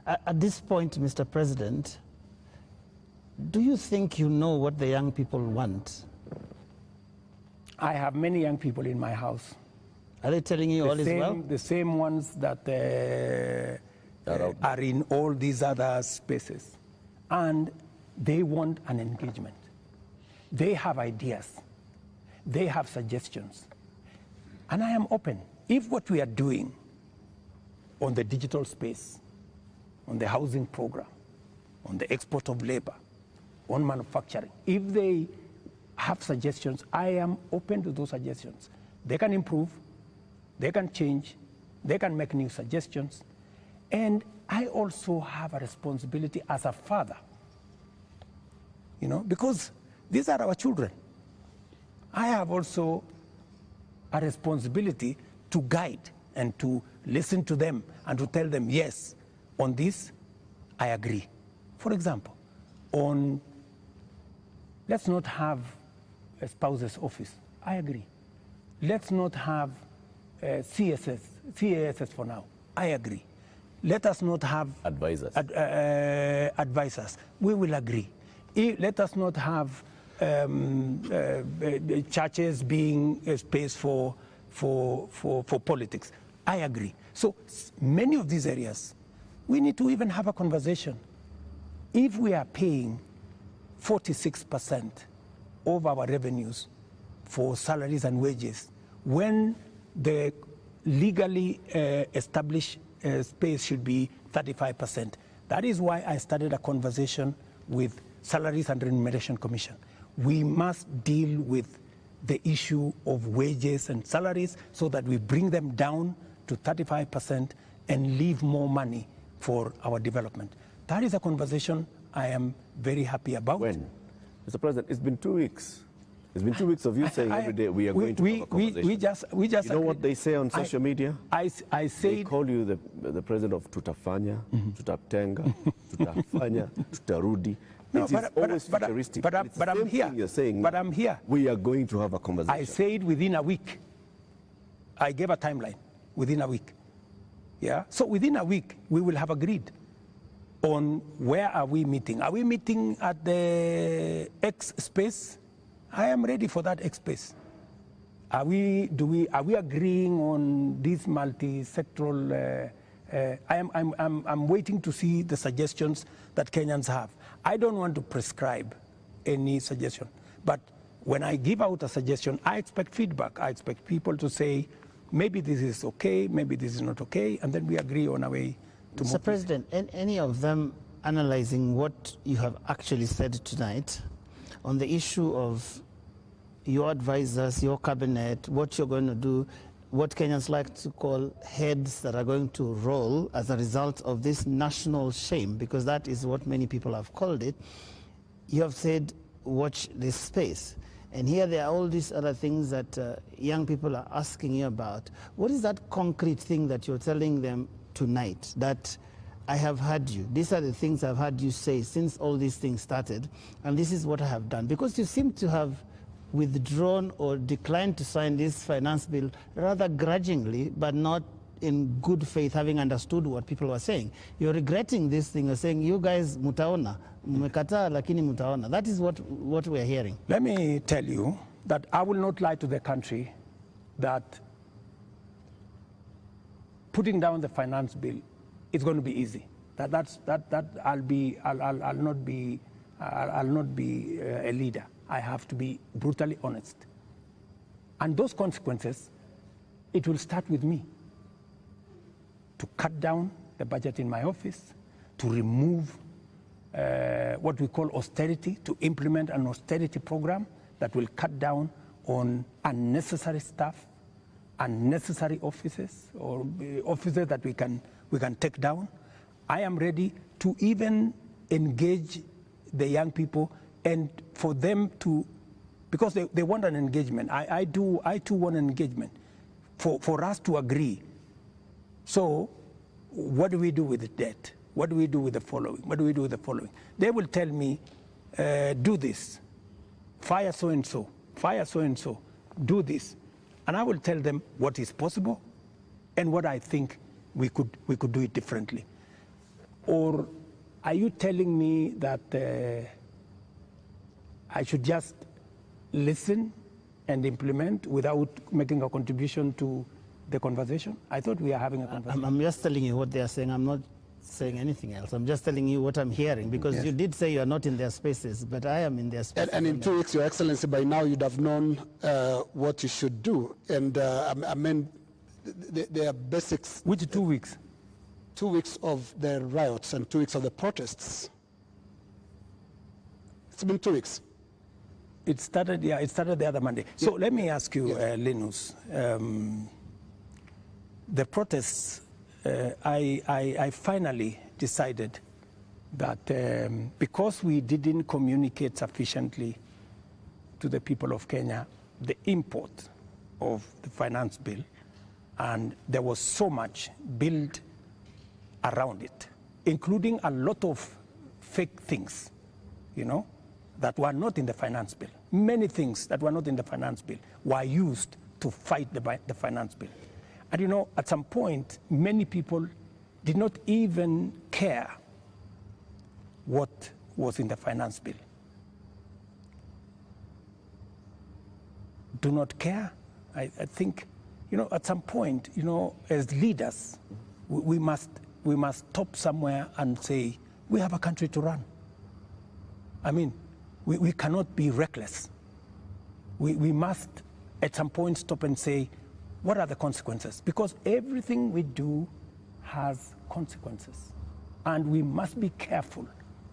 At this point, Mr. President, do you think you know what the young people want? I have many young people in my house. Are they telling you all is well? The same ones that are in all these other spaces. And they want an engagement. They have ideas. They have suggestions. And I am open. If what we are doing on the digital space, on the housing program, on the export of labor, on manufacturing, if they have suggestions, I am open to those suggestions. They can improve, they can change, they can make new suggestions. And I also have a responsibility as a father, you know, because these are our children. I have also a responsibility to guide and to listen to them and to tell them, yes, on this, I agree. For example, on let's not have a spouse's office. I agree. Let's not have CASS for now. I agree. Let us not have advisors. Advisors. We will agree. Let us not have churches being a space for politics. I agree. So many of these areas, we need to even have a conversation. If we are paying 46% of our revenues for salaries and wages, when the legally established space should be 35%. That is why I started a conversation with Salaries and Remuneration Commission. We must deal with the issue of wages and salaries so that we bring them down to 35% and leave more money for our development. That is a conversation I am very happy about. When? Mr. President, it's been 2 weeks. It's been 2 weeks of you saying every day we are going to have a conversation. We just you know what they say on social media? I say they call you the president of tutafanya, tutatenga, tutafanya, tutarudi. No, it is always futuristic. But I'm here. You're saying but I'm here. We are going to have a conversation. I said within a week. I gave a timeline within a week. Yeah. So within a week we will have agreed on where are we meeting. Are we meeting at the X space? I am ready for that X space. Are we agreeing on this multi-sectoral? I'm waiting to see the suggestions that Kenyans have. I don't want to prescribe any suggestion, but when I give out a suggestion, I expect feedback. I expect people to say, maybe this is okay, maybe this is not okay, and then we agree on a way to move. Mr. President, any of them analyzing what you have actually said tonight on the issue of your advisors, your cabinet, what you're going to do, what Kenyans like to call heads that are going to roll as a result of this national shame, because that is what many people have called it. You have said, watch this space. And here there are all these other things that young people are asking you about. What is that concrete thing that you're telling them tonight that I have heard you? These are the things I've heard you say since all these things started, and this is what I have done. Because you seem to have withdrawn or declined to sign this finance bill rather grudgingly, but not in good faith, having understood what people were saying. You're regretting this thing. You're saying, you guys mutaona, mmekataa lakini mutaona. That is what we're hearing. Let me tell you that I will not lie to the country that putting down the finance bill is going to be easy. I'll not be a leader. I have to be brutally honest. And those consequences, it will start with me. To cut down the budget in my office, to remove what we call austerity, to implement an austerity program that will cut down on unnecessary staff, unnecessary offices, or offices that we can take down. I am ready to even engage the young people and for them to, because they want an engagement. I too want an engagement for us to agree. So what do we do with the debt? What do we do with the following? What do we do with the following? They will tell me, do this, fire so-and-so, fire so-and-so, do this. And I will tell them what is possible and what I think we could do it differently. Or are you telling me that I should just listen and implement without making a contribution to the conversation? I thought we are having a conversation. I'm just telling you what they are saying. I'm not saying anything else. I'm just telling you what I'm hearing, because you did say you are not in their spaces, but I am in their spaces. And in 2 weeks, Your Excellency, by now you'd have known what you should do. And I mean, there are basics. Which 2 weeks? 2 weeks of the riots and 2 weeks of the protests. It's been 2 weeks. It started the other Monday. So let me ask you, Linus, the protests, I finally decided that because we didn't communicate sufficiently to the people of Kenya the import of the finance bill, and there was so much built around it, including a lot of fake things, you know, that were not in the finance bill. Many things that were not in the finance bill were used to fight the finance bill. And you know, at some point, many people did not even care what was in the finance bill. Do not care. I think, you know, at some point, you know, as leaders, we must stop somewhere and say, we have a country to run. I mean, we cannot be reckless. We must, at some point, stop and say, what are the consequences? Because everything we do has consequences. And we must be careful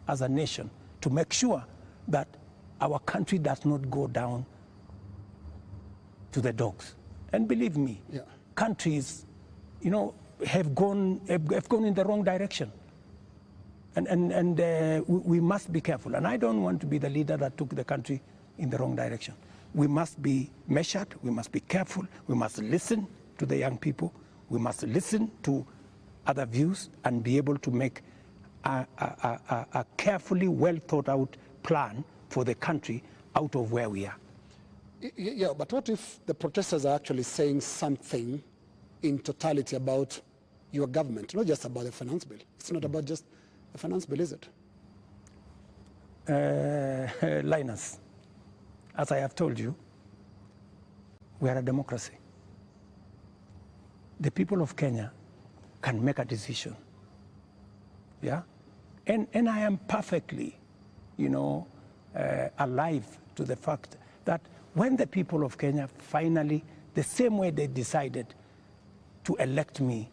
as a nation to make sure that our country does not go down to the dogs. And believe me, countries, you know, have gone in the wrong direction. And we must be careful. And I don't want to be the leader that took the country in the wrong direction. We must be measured, we must be careful, we must listen to the young people, we must listen to other views and be able to make a carefully well thought out plan for the country out of where we are. Yeah, but what if the protesters are actually saying something in totality about your government, not just about the finance bill? It's not about just the finance bill, is it? Linus, as I have told you, we are a democracy. The people of Kenya can make a decision, yeah? And I am perfectly, you know, alive to the fact that when the people of Kenya finally, the same way they decided to elect me,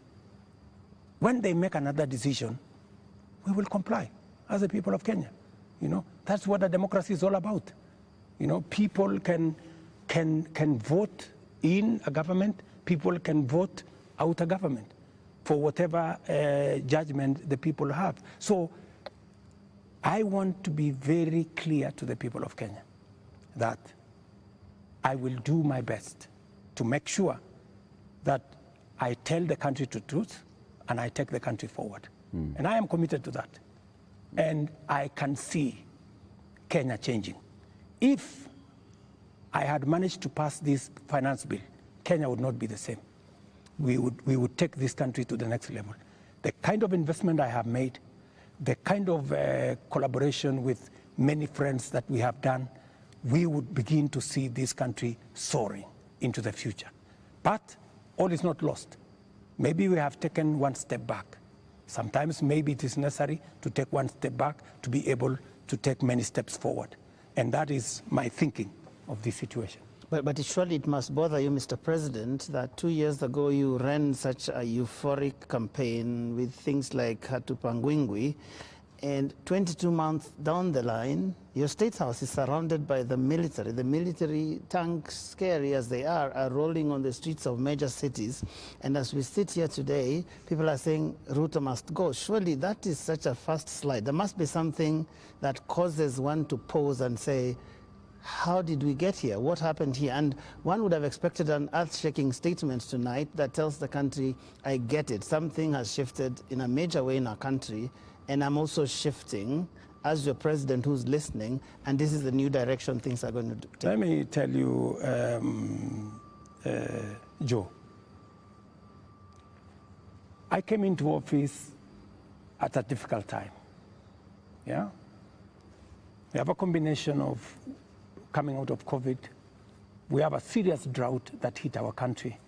when they make another decision, we will comply as the people of Kenya. You know, that's what a democracy is all about. You know, people can vote in a government, people can vote out a government for whatever judgment the people have. So I want to be very clear to the people of Kenya that I will do my best to make sure that I tell the country the truth and I take the country forward. And I am committed to that. And I can see Kenya changing. If I had managed to pass this finance bill, Kenya would not be the same. We would take this country to the next level. The kind of investment I have made, the kind of collaboration with many friends that we have done, we would begin to see this country soaring into the future. But all is not lost. Maybe we have taken one step back. Sometimes maybe it is necessary to take one step back to be able to take many steps forward. And that is my thinking of this situation. But surely it must bother you, Mr. President, that 2 years ago you ran such a euphoric campaign with things like Hatupangwingwi, and 22 months down the line, your State House is surrounded by the military. The military, tanks, scary as they are rolling on the streets of major cities. And as we sit here today, people are saying Ruto must go. Surely that is such a fast slide. There must be something that causes one to pause and say, how did we get here? What happened here? And one would have expected an earth-shaking statement tonight that tells the country, I get it. Something has shifted in a major way in our country, and I'm also shifting as your president who's listening, and this is the new direction things are going to take? Let me tell you, Joe, I came into office at a difficult time. Yeah? We have a combination of coming out of COVID. We have a serious drought that hit our country.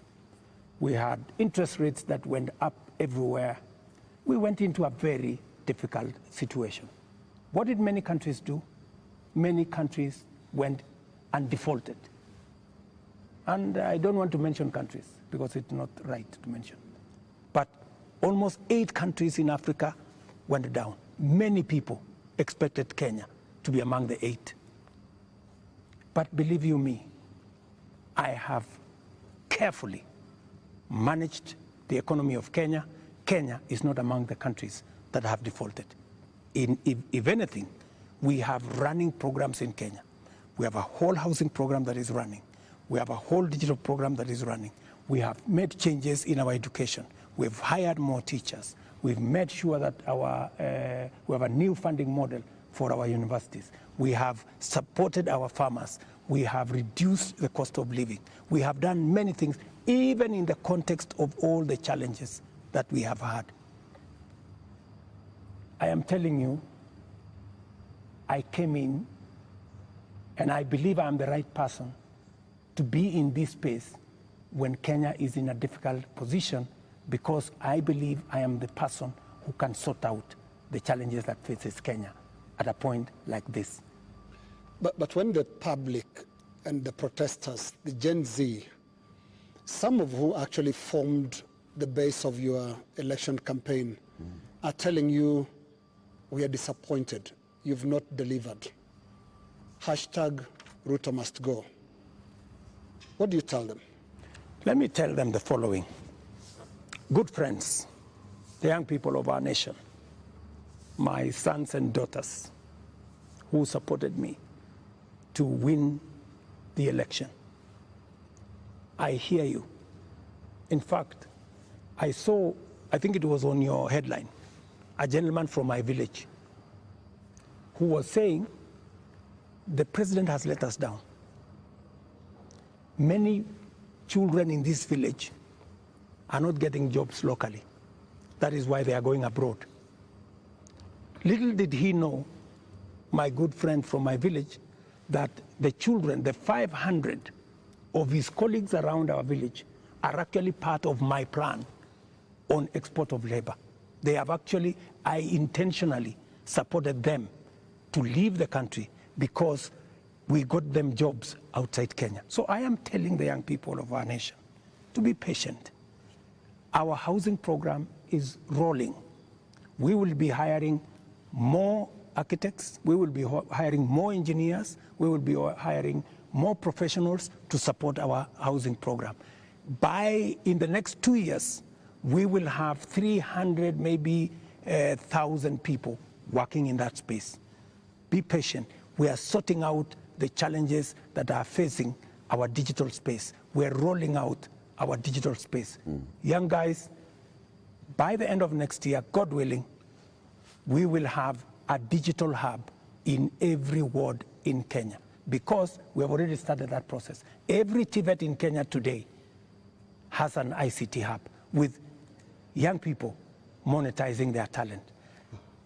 We had interest rates that went up everywhere. We went into a very difficult situation. What did many countries do? Many countries went and defaulted. And I don't want to mention countries because it's not right to mention. But almost 8 countries in Africa went down. Many people expected Kenya to be among the 8. But believe you me, I have carefully managed the economy of Kenya. Kenya is not among the countries that have defaulted. If anything, we have running programs in Kenya. We have a whole housing program that is running. We have a whole digital program that is running. We have made changes in our education. We've hired more teachers. We've made sure that we have a new funding model for our universities. We have supported our farmers. We have reduced the cost of living. We have done many things, even in the context of all the challenges that we have had. I am telling you, I came in, and I believe I'm the right person to be in this space when Kenya is in a difficult position, because I believe I am the person who can sort out the challenges that faces Kenya at a point like this. But when the public and the protesters, the Gen Z, some of who actually formed the base of your election campaign, are telling you, we are disappointed, you've not delivered. #Ruto must go. What do you tell them? Let me tell them the following. Good friends, the young people of our nation, my sons and daughters who supported me to win the election, I hear you. In fact, I saw, I think it was on your headline, a gentleman from my village who was saying, the president has let us down. Many children in this village are not getting jobs locally. That is why they are going abroad. Little did he know, my good friend from my village, that the children, the 500 of his colleagues around our village, are actually part of my plan on export of labor. They have actually, I intentionally supported them to leave the country because we got them jobs outside Kenya. So I am telling the young people of our nation to be patient. Our housing program is rolling. We will be hiring more architects, we will be hiring more engineers, we will be hiring more professionals to support our housing program. In the next 2 years, we will have 300, maybe 1,000 people working in that space. Be patient. We are sorting out the challenges that are facing our digital space. We're rolling out our digital space. Young guys, by the end of next year, God willing, we will have a digital hub in every ward in Kenya, because we have already started that process. Every TVET in Kenya today has an ICT hub with young people monetizing their talent.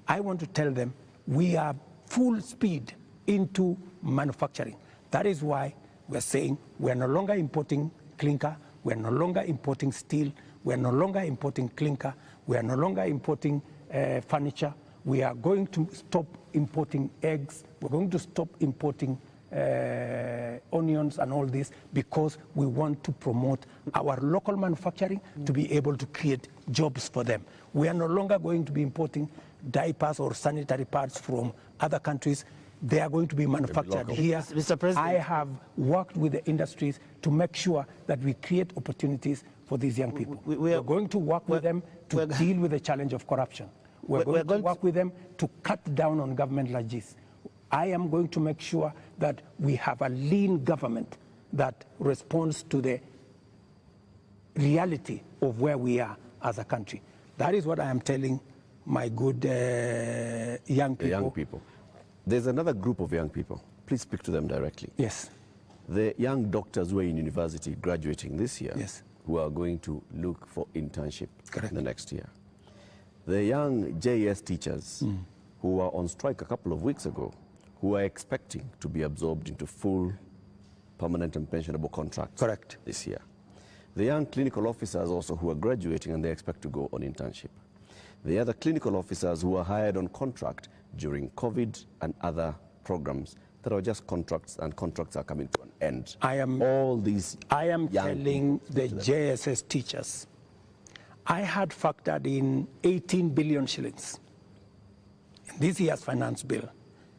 I want to tell them we are full speed into manufacturing. That is why we're saying we're no longer importing clinker, we're no longer importing steel, we're no longer importing clinker, we are no longer importing furniture. We are going to stop importing eggs, we're going to stop importing onions and all this, because we want to promote our local manufacturing to be able to create jobs for them. We are no longer going to be importing diapers or sanitary pads from other countries. They are going to be manufactured here. Mr. President, I have worked with the industries to make sure that we create opportunities for these young people. We are going to work with them to deal with the challenge of corruption. We're going to work with them to cut down on government like this. I am going to make sure that we have a lean government that responds to the reality of where we are as a country. That is what I am telling my good young people. There's another group of young people. Please speak to them directly. Yes. The young doctors who are in university graduating this year, Yes. who are going to look for internship Correct. the next year. The young JS teachers who were on strike a couple of weeks ago, who are expecting to be absorbed into full permanent and pensionable contracts Correct. this year. The young clinical officers also who are graduating and they expect to go on internship. The other clinical officers who were hired on contract during COVID and other programs that are just contracts, and contracts are coming to an end. I am telling the JSS teachers, I had factored in 18 billion shillings in this year's finance bill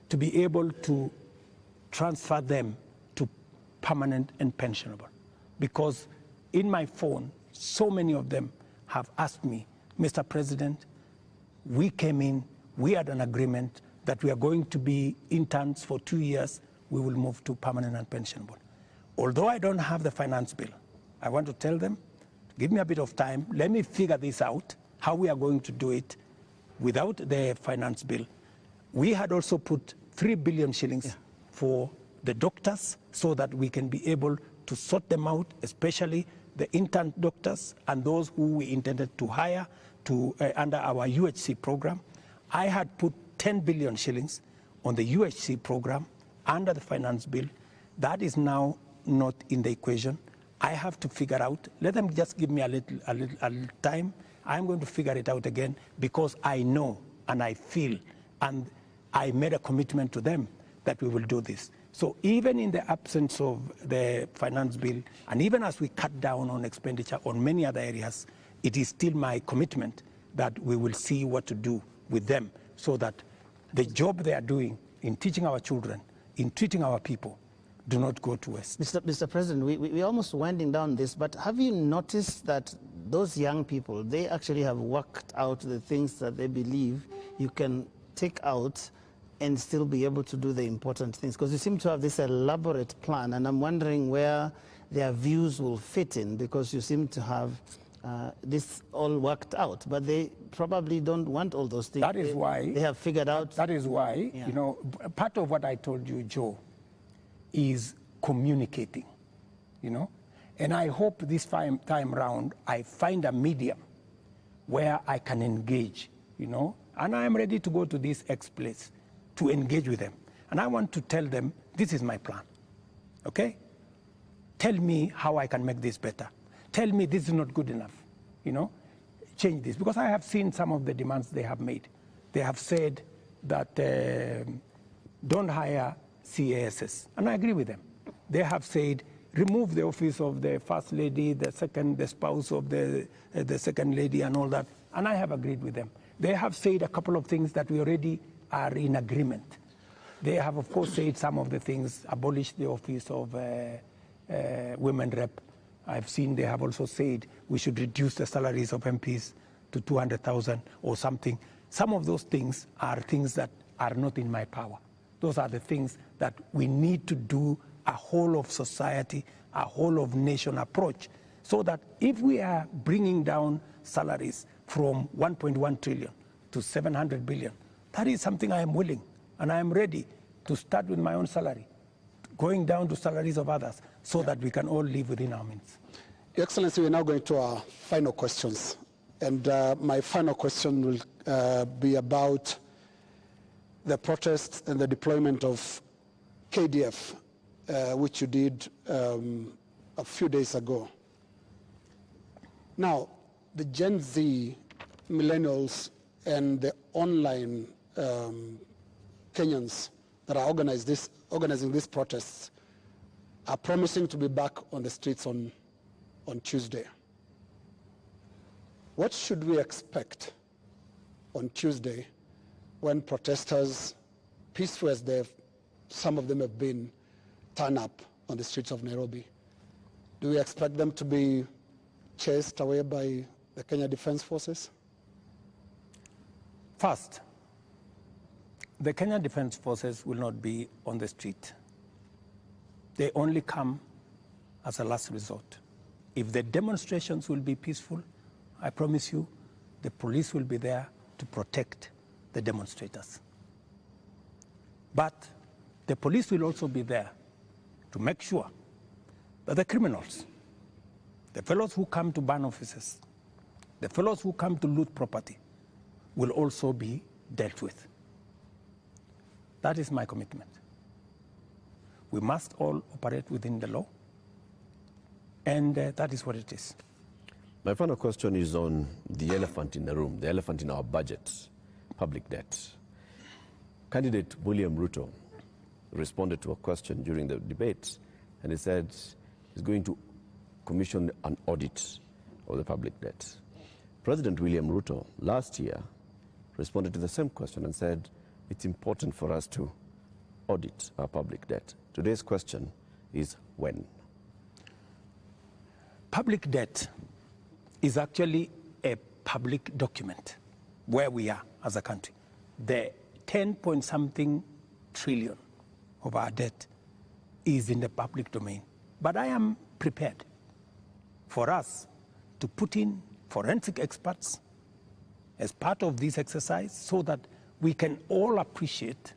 to be able to transfer them to permanent and pensionable. Because in my phone, so many of them have asked me, Mr. President, we came in, we had an agreement that we are going to be interns for 2 years, we will move to permanent and pensionable. Although I don't have the finance bill, I want to tell them, give me a bit of time, let me figure this out, how we are going to do it without the finance bill. We had also put 3 billion shillings for the doctors so that we can be able to sort them out, especially the intern doctors and those who we intended to hire to, under our UHC program. I had put 10 billion shillings on the UHC program under the finance bill. That is now not in the equation. I have to figure out, let them just give me a little time. I'm going to figure it out again because I know and I feel and I made a commitment to them that we will do this. So even in the absence of the finance bill, and even as we cut down on expenditure on many other areas, it is still my commitment that we will see what to do with them so that the job they are doing in teaching our children, in treating our people, do not go to waste. Mr. President, we're almost winding down this, but have you noticed that those young people, they actually have worked out the things that they believe you can take out and still be able to do the important things? Because you seem to have this elaborate plan, and I'm wondering where their views will fit in, because you seem to have this all worked out, but they probably don't want all those things. That is why they have figured out. That is why, Yeah. you know, part of what I told you, Joe, is communicating, you know, and I hope this time round I find a medium where I can engage, you know, and I am ready to go to this X place to engage with them, and I want to tell them this is my plan. Okay, tell me how I can make this better. Tell me this is not good enough, you know, change this. Because I have seen some of the demands they have made. They have said that don't hire CASs, and I agree with them. They have said remove the office of the first lady, the spouse of the second lady and all that, and I have agreed with them. They have said a couple of things that we already are in agreement. They have, of course, said some of the things, abolish the office of women rep. I've seen they have also said we should reduce the salaries of MPs to 200,000 or something. Some of those things are things that are not in my power. Those are the things that we need to do a whole of society, a whole of nation approach, so that if we are bringing down salaries from 1.1 trillion to 700 billion, that is something I am willing and I am ready to start with my own salary, going down to salaries of others, so that we can all live within our means. Your Excellency, we're now going to our final questions. And my final question will be about the protests and the deployment of KDF, which you did a few days ago. Now, the Gen Z, millennials, and the online Kenyans that are organizing these protests are promising to be back on the streets on Tuesday. What should we expect on Tuesday when protesters, peaceful as some of them have been, turn up on the streets of Nairobi? Do we expect them to be chased away by the Kenya Defense Forces? First, the Kenya Defense Forces will not be on the street. They only come as a last resort. If the demonstrations will be peaceful, I promise you, the police will be there to protect the demonstrators. But the police will also be there to make sure that the criminals, the fellows who come to burn offices, the fellows who come to loot property, will also be dealt with. That is my commitment. We must all operate within the law, and that is what it is. My final question is on the elephant in the room, the elephant in our budget, public debt. Candidate William-Ruto responded to a question during the debate, and he said he's going to commission an audit of the public debt. President William-Ruto last year responded to the same question and said it's important for us to audit our public debt. Today's question is when? Public debt is actually a public document where we are as a country. The 10-point-something trillion of our debt is in the public domain. But I am prepared for us to put in forensic experts as part of this exercise so that we can all appreciate,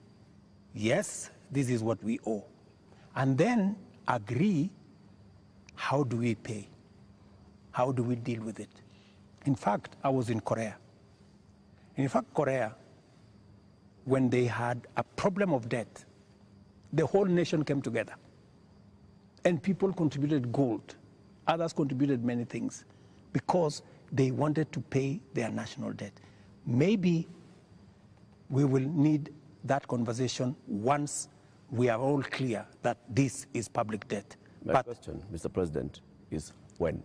yes, this is what we owe, and then agree, how do we pay? How do we deal with it? In fact, I was in Korea. In fact, Korea, when they had a problem of debt, the whole nation came together. And people contributed gold. Others contributed many things because they wanted to pay their national debt. Maybe we will need that conversation once we are all clear that this is public debt. My question, Mr. President, is when?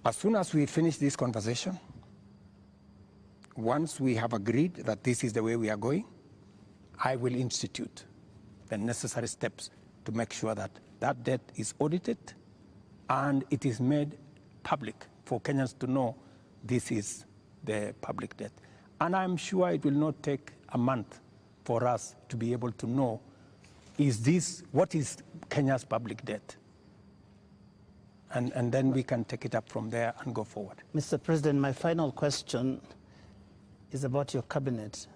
As soon as we finish this conversation, once we have agreed that this is the way we are going, I will institute the necessary steps to make sure that that debt is audited and it is made public for Kenyans to know this is the public debt. And I'm sure it will not take a month for us to be able to know, what is Kenya's public debt? And then we can take it up from there and go forward. Mr. President, my final question is about your cabinet.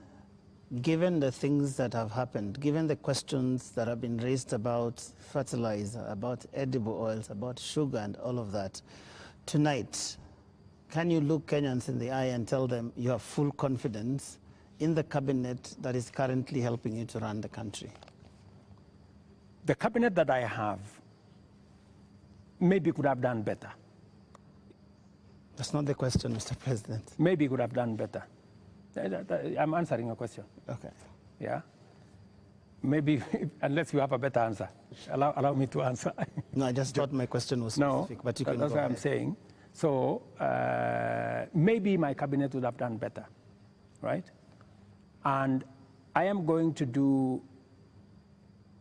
Given the things that have happened, given the questions that have been raised about fertilizer, about edible oils, about sugar and all of that, tonight, can you look Kenyans in the eye and tell them you have full confidence in the cabinet that is currently helping you to run the country? The cabinet that I have maybe could have done better. That's not the question, Mr. President. Maybe could have done better. I'm answering your question. Okay. Yeah? Maybe, unless you have a better answer. Allow me to answer. No, I just thought my question was specific, but you can go ahead. That's what I'm saying. So maybe my cabinet would have done better, right? And I am going to do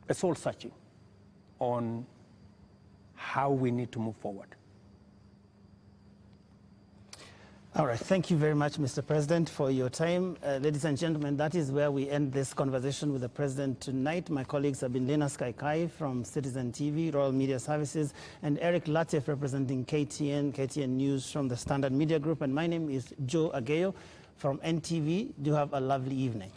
a soul searching on how we need to move forward. All right, thank you very much, Mr. President, for your time. Ladies and gentlemen, that is where we end this conversation with the President tonight. My colleagues have been Lena Skaikai from Citizen TV, Royal Media Services, and Eric Latif representing KTN News from the Standard Media Group. And my name is Joe Ageyo from NTV. Do have a lovely evening.